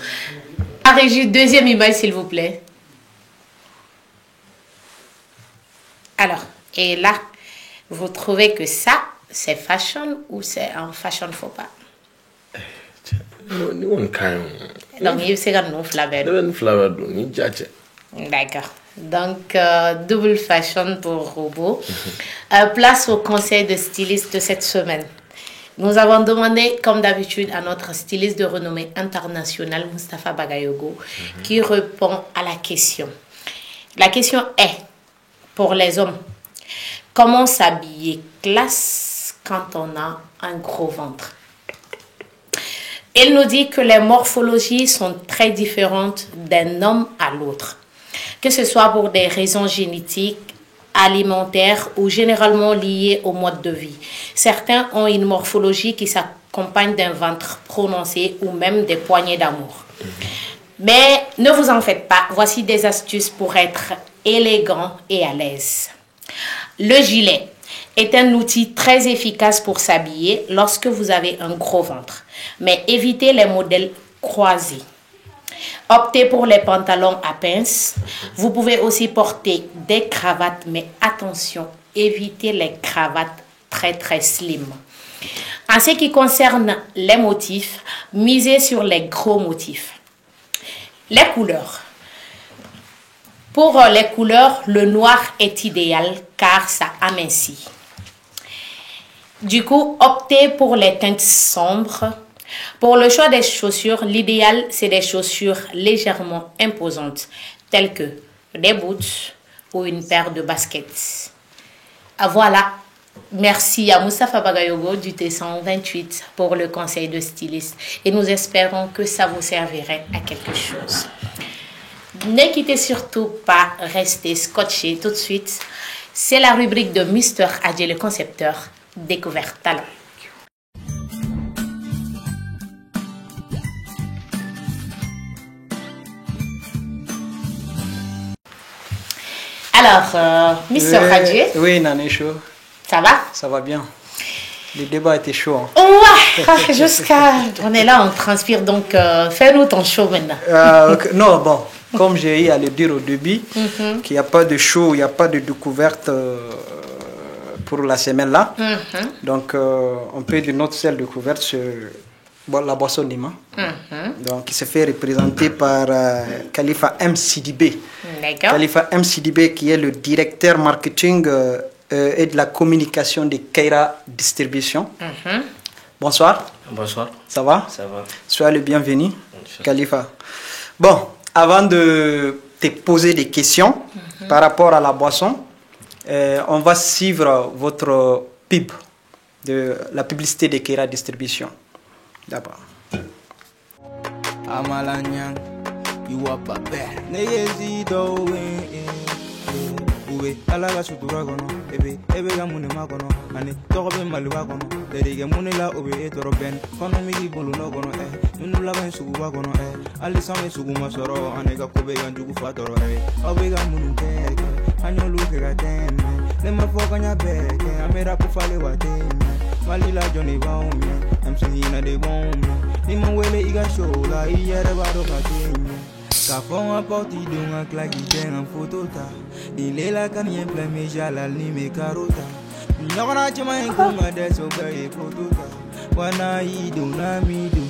La régie, deuxième image, s'il vous plaît. Alors, et là, vous trouvez que ça, c'est fashion ou c'est un fashion faux pas? Donc, il s'est gagné un flavor. D'accord. Donc, double fashion pour robot. Place au conseil de styliste de cette semaine. Nous avons demandé, comme d'habitude, à notre styliste de renommée internationale, Moustapha Bagayogo, qui répond à la question. La question est, pour les hommes, comment s'habiller classe quand on a un gros ventre? Il nous dit que les morphologies sont très différentes d'un homme à l'autre, que ce soit pour des raisons génétiques, alimentaires ou généralement liées au mode de vie. Certains ont une morphologie qui s'accompagne d'un ventre prononcé ou même des poignées d'amour. Mais ne vous en faites pas, voici des astuces pour être élégant et à l'aise. Le gilet est un outil très efficace pour s'habiller lorsque vous avez un gros ventre, mais évitez les modèles croisés. Optez pour les pantalons à pinces. Vous pouvez aussi porter des cravates, mais attention, évitez les cravates très très slim. En ce qui concerne les motifs, misez sur les gros motifs. Les couleurs. Pour les couleurs, le noir est idéal car ça amincit. Du coup, optez pour les teintes sombres. Pour le choix des chaussures, l'idéal, c'est des chaussures légèrement imposantes, telles que des boots ou une paire de baskets. Voilà. Merci à Moustapha Bagayogo du T128 pour le conseil de styliste. Et nous espérons que ça vous servirait à quelque chose. Ne quittez surtout pas, restez scotchés tout de suite. C'est la rubrique de Mr. Adje, le concepteur, Découverte Talent. Alors, Mr. Adje. Oui, Nané chaud. Ça va? Ça va bien. Le débat était chaud. Hein. Ouais, jusqu'à... On est là, on transpire, donc fais-nous ton show maintenant. Okay. Non, bon, comme j'ai eu à le dire au début, qu'il n'y a pas de show, il n'y a pas de découverte pour la semaine là. Donc, on peut dire notre seule découverte sur la boisson Nima. Donc, qui se fait représenter par Khalifa M. Sidibé. Khalifa M. Sidibé, qui est le directeur marketing et de la communication de Keira Distribution. Bonsoir. Bonsoir. Ça va? Ça va. Sois le bienvenu, Khalifa. Bon, avant de te poser des questions par rapport à la boisson, on va suivre votre pub, de la publicité de Keira Distribution. D'abord. Amalanya, you are bad. Neyezido, uwe alaga sutura kono ebe ga mune makono ani togo be maliwa kono derige mune la obe etoro ben kono mi gibulu no kono nunu la ben sugu wa kono ali same sugu masoro ani ga kobe ga njugu fatoro obe ga munu keke anyo lu ke ga teme ne ma fo kanya beke amera ku fale wa teme malila joni ba umi am sihina de bom ni mo wele iga show la iyere ba do ka teme ka fon a porti dunga klaki ten photo ta il la kanien plein mais jalal ni me karota nyora chama en kuma de so be photo ta wana idu na midu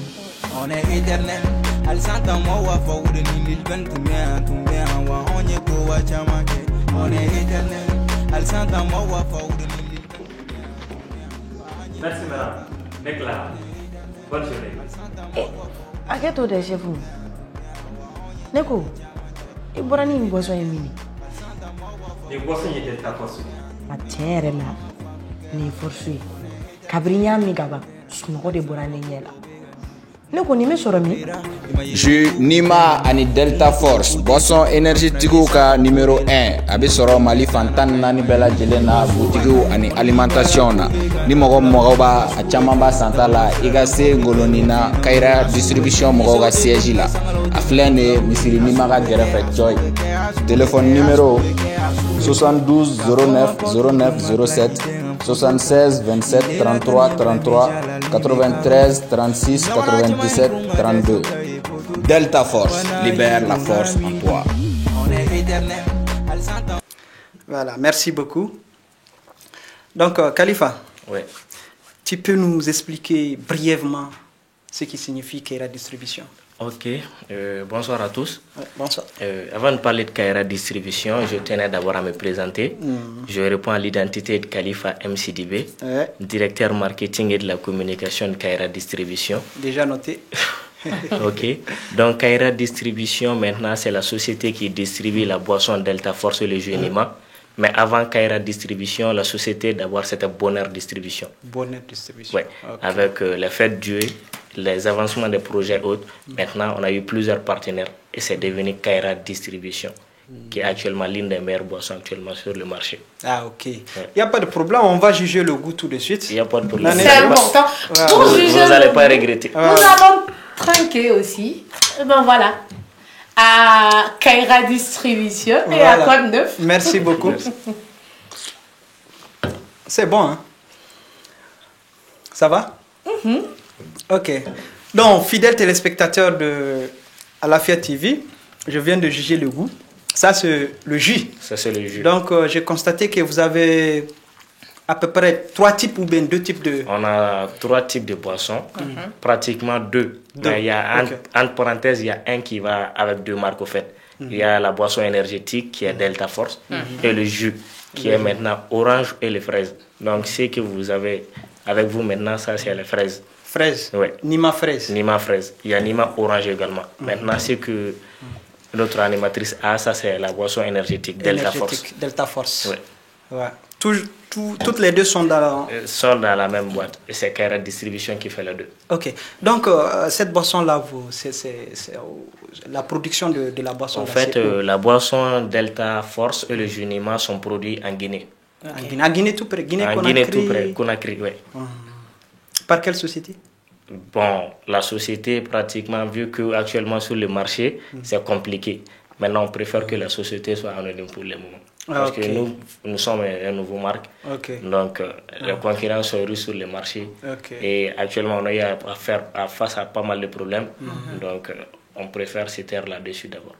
on est internet al santa mo wa fo de ni lil ben tumia wa onye ko wa chama ke on est internet al santa mo wa fo de ni lil Merci madame. Déclare. Bonne journée. Aketo de chef. Neko, e bɔra ni boisson ye mini. Ni boisson ye Delta Force. A tiɲɛ yɛrɛ la nin ye force ye. Kabiri n y'a min ka ban sunɔgɔ de bɔra ne ɲɛ la. Ne ko nin bɛ sɔrɔ min? Jus Nima ani Delta Force boisson énergétique ka numéro 1 a bɛ sɔrɔ Mali fan 14 bɛɛ lajɛlen na boutiques ani alimentation na. Ni mɔgɔ b'a a caman b'a santa la i ka se Ngoloni na Kayira distribution mɔgɔw ka siège la. A filɛ nin ye misiri Nima ka gɛrɛfɛ Joy. Téléphone numéro 72 09 09 07 76 27 33 33 93 36 97 32. Delta Force, libère la force en toi. Voilà, merci beaucoup. Donc, Khalifa, Oui. tu peux nous expliquer brièvement ce qui signifie Kayira Distribution? Ok, bonsoir à tous. Ouais, bonsoir. Avant de parler de Kayira Distribution, je tenais d'abord à me présenter. Je réponds à l'identité de Khalifa MCDB, directeur marketing et de la communication de Kayira Distribution. Déjà noté. Ok, donc Kayira Distribution, maintenant, c'est la société qui distribue la boisson Delta Force et le jus Nima. Mais avant Kayira Distribution, la société, d'abord, c'était Bonheur Distribution. Bonheur Distribution. Oui, avec les fêtes Dieu, les avancements des projets autres. Maintenant, on a eu plusieurs partenaires et c'est devenu Kayira Distribution, qui est actuellement l'une des meilleures boissons actuellement sur le marché. Ah, ok. Il n'y a pas de problème, on va juger le goût tout de suite. Il n'y a pas de problème. C'est important. Pour Vous juger n'allez pas regretter. Nous allons trinquer aussi. Ben voilà. À Kayira Distribution et à Quoi de Neuf. Merci beaucoup. C'est bon, hein? Ça va? Ok. Donc, fidèles téléspectateurs de Alafia TV, je viens de juger le goût. Ça, c'est le jus. Ça, c'est le jus. Donc, j'ai constaté que vous avez à peu près 3 types ou bien 2 types de... On a 3 types de boissons, pratiquement 2. Mais il y a entre parenthèses, il y a un qui va avec 2 marques au fait. Il y a la boisson énergétique qui est Delta Force et le jus qui est maintenant orange et les fraises. Donc, ce que vous avez avec vous maintenant, ça c'est les fraises. Fraises? Oui. Nima fraise? Nima fraise. Il y a Nima orange également. Maintenant, ce que notre animatrice a, ça c'est la boisson énergétique Delta Force. Delta Force. Oui. Ouais. Toutes les deux sont dans la même boîte. Et c'est Kayira Distribution qui fait les deux. Ok. Donc, cette boisson-là, c'est la production de la boisson. En fait, la boisson Delta Force et le jus Nima sont produits en Guinée. Okay. En Guinée tout près. Guinée tout près, Conakry, oui. Par quelle société? Bon, la société, pratiquement, vu qu'actuellement sur le marché, c'est compliqué. Maintenant, on préfère que la société soit anonyme pour le moment. Parce que nous sommes une nouvelle marque. Donc, la concurrence est russe sur le marché. Et actuellement, on a eu à faire face à pas mal de problèmes. Donc, on préfère se taire là-dessus d'abord.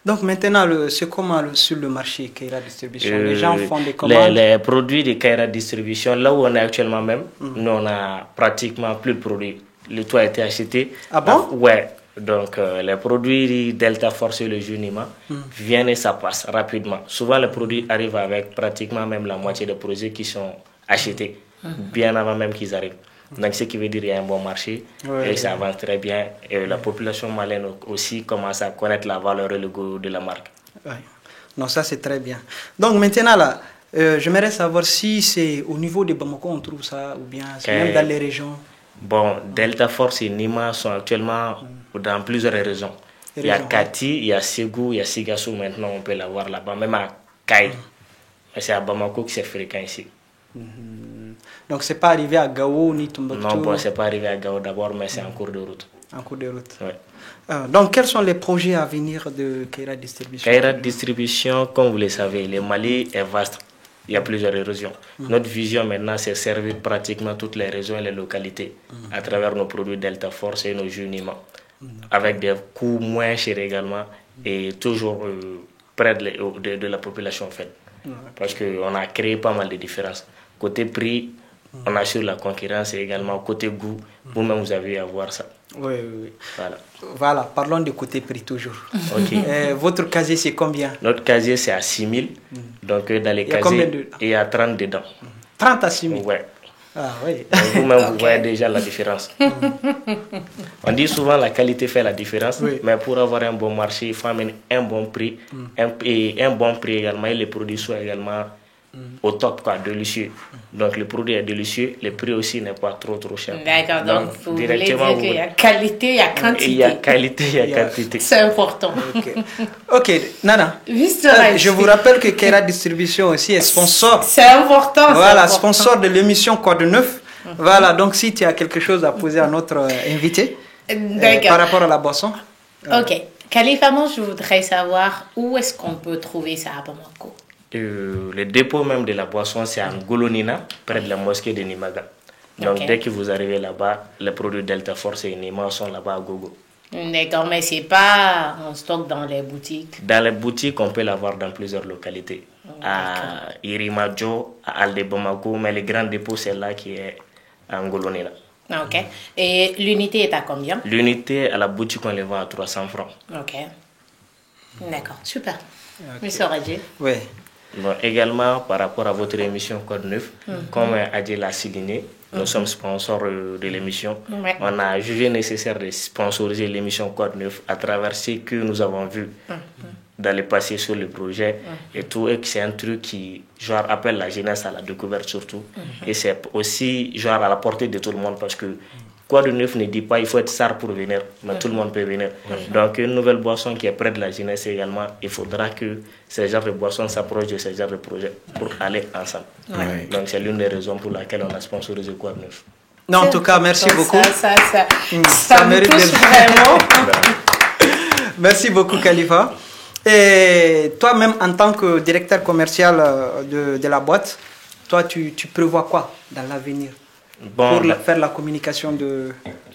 Donc, maintenant, c'est comment sur le marché Kayira Distribution? Les gens font des commandes? Les produits de Kayira Distribution, là où on est actuellement même, nous, on a pratiquement plus de produits. Le tout a été acheté. Ah bon? Ouais. Donc, les produits Delta Force et le jus Nima viennent et ça passe rapidement. Souvent, les produits arrivent avec pratiquement même la moitié des produits qui sont achetés, bien avant même qu'ils arrivent. Donc, ce qui veut dire qu'il y a un bon marché et ça avance très bien. Et la population malienne aussi commence à connaître la valeur et le goût de la marque. Non, ça, c'est très bien. Donc, maintenant, là, j'aimerais savoir si c'est au niveau de Bamako on trouve ça ou bien c'est même dans les régions. Bon, Delta Force et Nima sont actuellement dans plusieurs régions. Il y a Kati, il y a Ségou, il y a Sigassou, maintenant on peut l'avoir là-bas, même à Kaï. Mais c'est à Bamako que c'est fréquent ici. Donc c'est pas arrivé à Gao ni Tombouctou? Non, bon, c'est pas arrivé à Gao d'abord, mais c'est en cours de route. En cours de route. Oui. Donc quels sont les projets à venir de Kayira Distribution? Kayira Distribution, comme vous le savez, le Mali est vaste. Il y a plusieurs régions. Notre vision maintenant, c'est servir pratiquement toutes les régions et les localités à travers nos produits Delta Force et nos jus Nima, avec des coûts moins chers également et toujours près de la population en fait. Parce qu'on a créé pas mal de différences. Côté prix, on assure la concurrence et également côté goût, vous-même vous avez à voir ça. Oui. Voilà, parlons de côté prix toujours. Votre casier, c'est combien? Notre casier, c'est à 6 000. Donc, dans les casiers, il y a 30 dedans. 30 à 6 000? Ouais. Ah oui. Vous-même, vous voyez déjà la différence. On dit souvent la qualité fait la différence, mais pour avoir un bon marché, il faut amener un bon prix, et un bon prix également, et les produits soient également au top, quoi, délicieux. Donc le produit est délicieux, le prix aussi n'est pas trop cher. D'accord, donc vous voulez dire qu'il y a qualité, il y a quantité. Il y a qualité, il y a quantité. C'est important. Ok, Nana. Je vous rappelle que Kera Distribution aussi est sponsor. C'est important. Voilà, sponsor de l'émission Code 9. Voilà, donc si tu as quelque chose à poser à notre invité par rapport à la boisson. Ok. Khalifa, moi je voudrais savoir où est-ce qu'on peut trouver ça à Bamako. Le dépôt même de la boisson, c'est à Ngolonina, près de la mosquée de Nimaga. Donc dès que vous arrivez là-bas, les produits Delta Force et Nima sont là-bas à gogo. D'accord, mais c'est pas en stock dans les boutiques. Dans les boutiques, on peut l'avoir dans plusieurs localités. À Irimajo, à Aldebamako, mais le grand dépôt, c'est là qui est à Ngolonina. Ok. Et l'unité est à combien? L'unité, à la boutique, on les vend à 300 francs. Ok. D'accord, super. Monsieur Radji. Oui. Bon, également, par rapport à votre émission Code 9, comme Adji l'a souligné, nous sommes sponsors de l'émission. On a jugé nécessaire de sponsoriser l'émission Code 9 à travers ce que nous avons vu dans le passé sur le projet et tout. Et c'est un truc qui genre, appelle la jeunesse à la découverte surtout. Et c'est aussi genre, à la portée de tout le monde parce que Code 9 ne dit pas il faut être star pour venir, mais tout le monde peut venir. Donc une nouvelle boisson qui est près de la jeunesse également, il faudra que ces genres de boissons s'approchent de ces genres de projets pour aller ensemble. Donc c'est l'une des raisons pour laquelle on a sponsorisé Code 9. Non, en tout cas, merci beaucoup. Ça mérite vraiment. Merci beaucoup, Khalifa. Et toi-même, en tant que directeur commercial de la boîte, toi, tu prévois quoi dans l'avenir? Pour faire la communication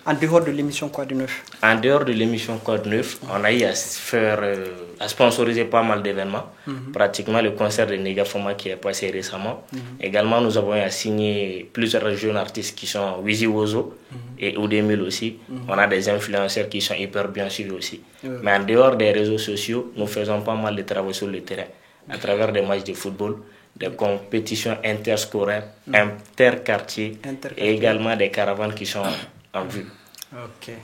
en dehors de l'émission Code 9. En dehors de l'émission Code 9, on a eu à sponsoriser pas mal d'événements. Pratiquement le concert de Negafoma qui est passé récemment. Également, nous avons eu à signer plusieurs jeunes artistes qui sont Wizi Wozo et Oudemil aussi. On a des influenceurs qui sont hyper bien suivis aussi. Mais en dehors des réseaux sociaux, nous faisons pas mal de travail sur le terrain à travers des matchs de football, des compétitions interscolaires, interquartiers et également des caravanes qui sont en vue. Ok.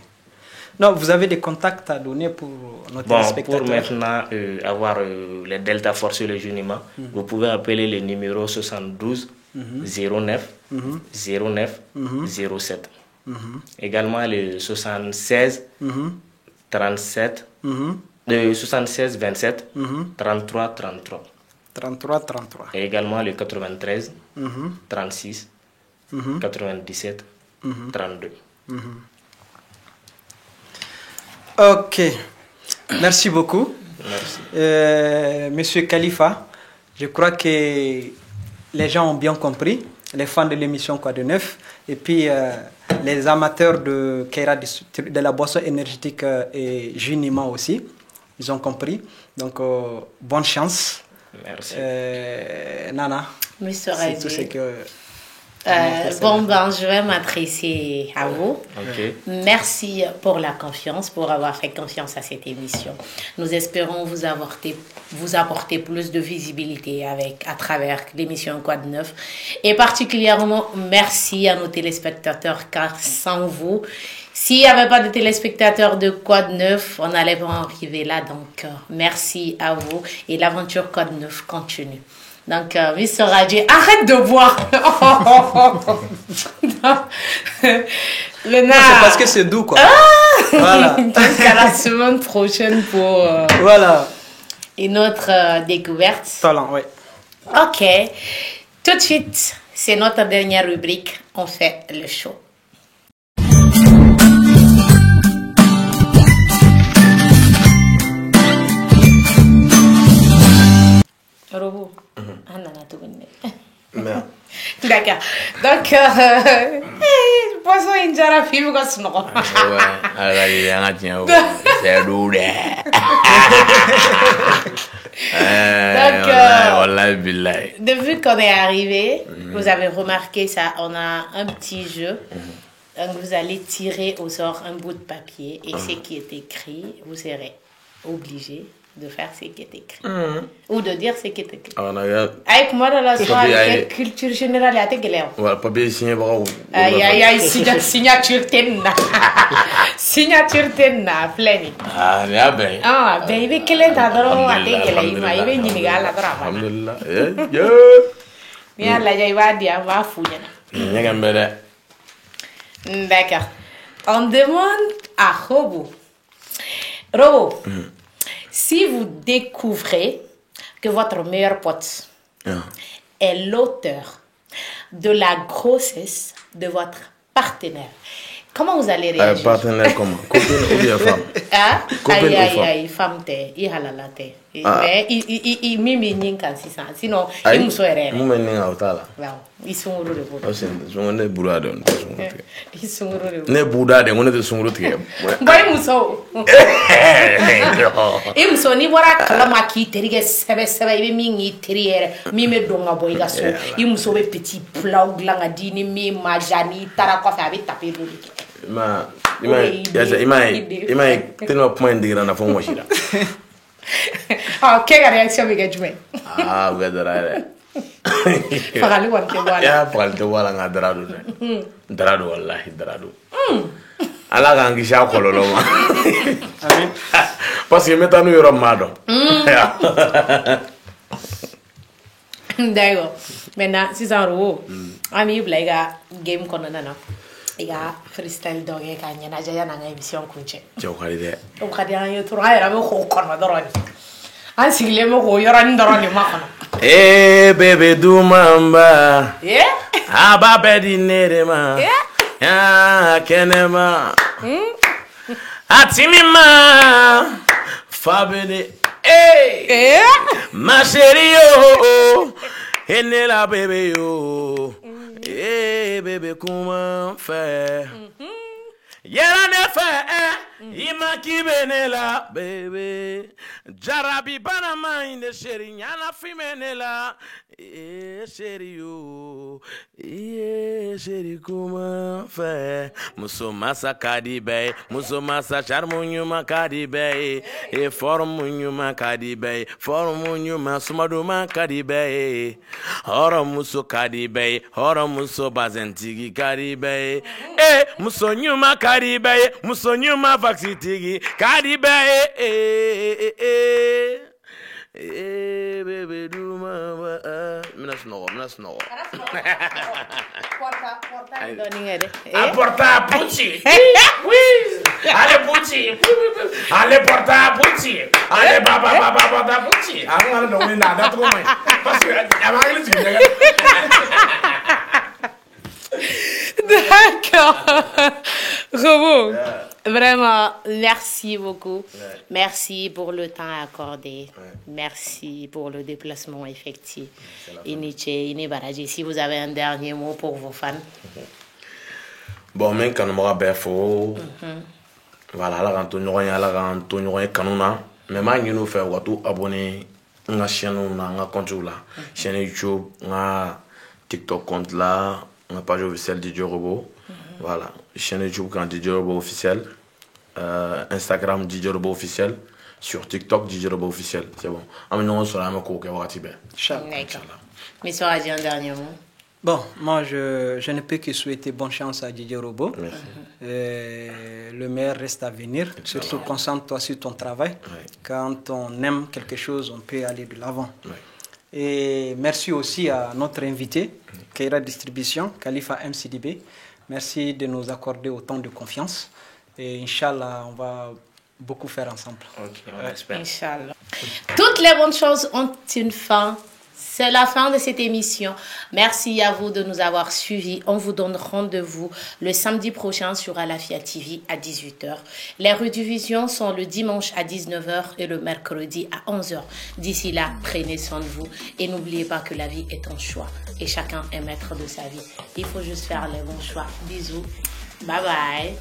Non, vous avez des contacts à donner pour nos téléspectateurs? Pour maintenant avoir les Delta Force sur le Junima, vous pouvez appeler le numéro 72 09 09 07. Également le 76 37 76 27 33 33. 33. Et également le 93 36 97 32. Ok. Merci beaucoup. Merci. Monsieur Khalifa, je crois que les gens ont bien compris, les fans de l'émission Code 9, et puis les amateurs de Kera, de la boisson énergétique et Junima aussi, ils ont compris. Donc, bonne chance. Merci. Nana, Monsieur c'est tout ce que... je vais m'adresser à vous. Merci pour la confiance, pour avoir fait confiance à cette émission. Nous espérons vous apporter plus de visibilité à travers l'émission Code 9. Et particulièrement, merci à nos téléspectateurs, car sans vous, s'il n'y avait pas de téléspectateurs de Code 9, on n'allait pas en arriver là. Donc, merci à vous et l'aventure Code 9 continue. Donc, Mr. Radji, arrête de boire. C'est parce que c'est doux, quoi. Voilà. Donc, à la semaine prochaine pour une autre découverte. Talent, oui. Ok. Tout de suite, c'est notre dernière rubrique. On fait le show. Robo. D'accord. Donc, poisson injera film ko sunoko. Depuis qu'on est arrivé, vous avez remarqué ça, on a un petit jeu. Donc, vous allez tirer au sort un bout de papier et ce qui est écrit, vous serez obligé de faire ce qui est écrit. Ou de dire ce qui est écrit. Avec moi, dans la soirée, culture générale, il y a des galères. Ouais, papier signé par où? Aïe, signature tenna. Signature tenna, pleine. Ah, bien, ben. Ah, ben, il veut qu'elle ait d'adorant à des galères. Il veut une inégale à drap. Alhamdulillah. Bien, là, il va dire, va fouiller. D'accord. On demande à Robo. Robo, si vous découvrez que votre meilleur pote est l'auteur de la grossesse de votre partenaire, comment vous allez réagir? Partenaire comment? Copine ou bien femme? Ah? Copine ou femme? Aïe, femme te, il halala te. Mais il mimi ninka sinon il muso erreur. Mu meninga utala. Waaw, ils sont heureux de vous. On est bourrade on. Ils sont heureux de vous. Ne bourade on est sunguru tige. Boy muso. Il muso ni bora kala maki terige sebe ibe mingi teriere mi me donga boy ga so. Il muso be petit plau glanga dini mi majani tara ko fa be taper do lik. Ima tellement point de na fon washira. Ah, quelle réaction avec Jumé? Ah, vous êtes là. Farali wan ke wala. Ya, farali te wala nga daradu ne. Daradu wallahi daradu. Ala ka ngisha kololo ma. Amen. Parce que metanu yoro mado. D'accord. Maintenant, si ça roule, ami blaga game kono nana. Iga freestyle doge ka nyana jaya na émission kunche. Ciao khalide. O khadi an yotro ayra be ko kono doroni. An sigle mo ko yorani doroni ma kono. Eh bébé du mamba. Yeah. Aba bedi nerema. Yeah. Kenema. Atimima. Fabede. Eh. Ma chérie yo. Enela bébé yo. Eh bébé comment faire? Yera ne fait ima kibenela bébé. Jarabi banama ine chérie nyana fimenela. Eh chérie yo. Eh chérie comment faire? Muso masa kadibe, muso masa charmunyuma kadibe. E formunyuma kadibe, formunyuma sumaduma kadibe. Horo muso kadibe, horo muso bazentigi kadibe. Eh muso nyuma kadibe, muso nyuma vaxitigi kadibe. Bébé du mama. Menas no. Porta Pucci. Oui. Allez Pucci. Allez porta Pucci. Allez baba Pucci. Allez no na da trop mai. Parce que D'accord. Robo, vraiment, merci beaucoup. Merci pour le temps accordé. Merci pour le déplacement effectué. Si vous avez un dernier mot pour vos fans. Bon, mais quand on va faux, voilà, là quand on est canona, mais moi nous fait tout abonner à chaîne na compte là, chaîne YouTube, na TikTok compte là, na page officielle DJ Robo. Voilà, chaîne YouTube quand DJ Robo officiel, Instagram DJ Robo officiel, sur TikTok DJ Robo officiel, c'est bon. Amenons sur la mako que va tiber. Inchallah. Mais ça a dit un dernier mot. Bon, moi je ne peux que souhaiter bonne chance à Didier Robo. Le meilleur reste à venir. Surtout concentre-toi sur ton travail. Quand on aime quelque chose, on peut aller de l'avant. Et merci aussi à notre invité, Keira Distribution, Khalifa MCDB. Merci de nous accorder autant de confiance. Et Inch'Allah, on va beaucoup faire ensemble. On espère. Inch'Allah. Toutes les bonnes choses ont une fin. C'est la fin de cette émission. Merci à vous de nous avoir suivis. On vous donne rendez-vous le samedi prochain sur Alafia TV à 18h. Les rediffusions sont le dimanche à 19h et le mercredi à 11h. D'ici là, prenez soin de vous et n'oubliez pas que la vie est un choix et chacun est maître de sa vie. Il faut juste faire les bons choix. Bisous. Bye bye.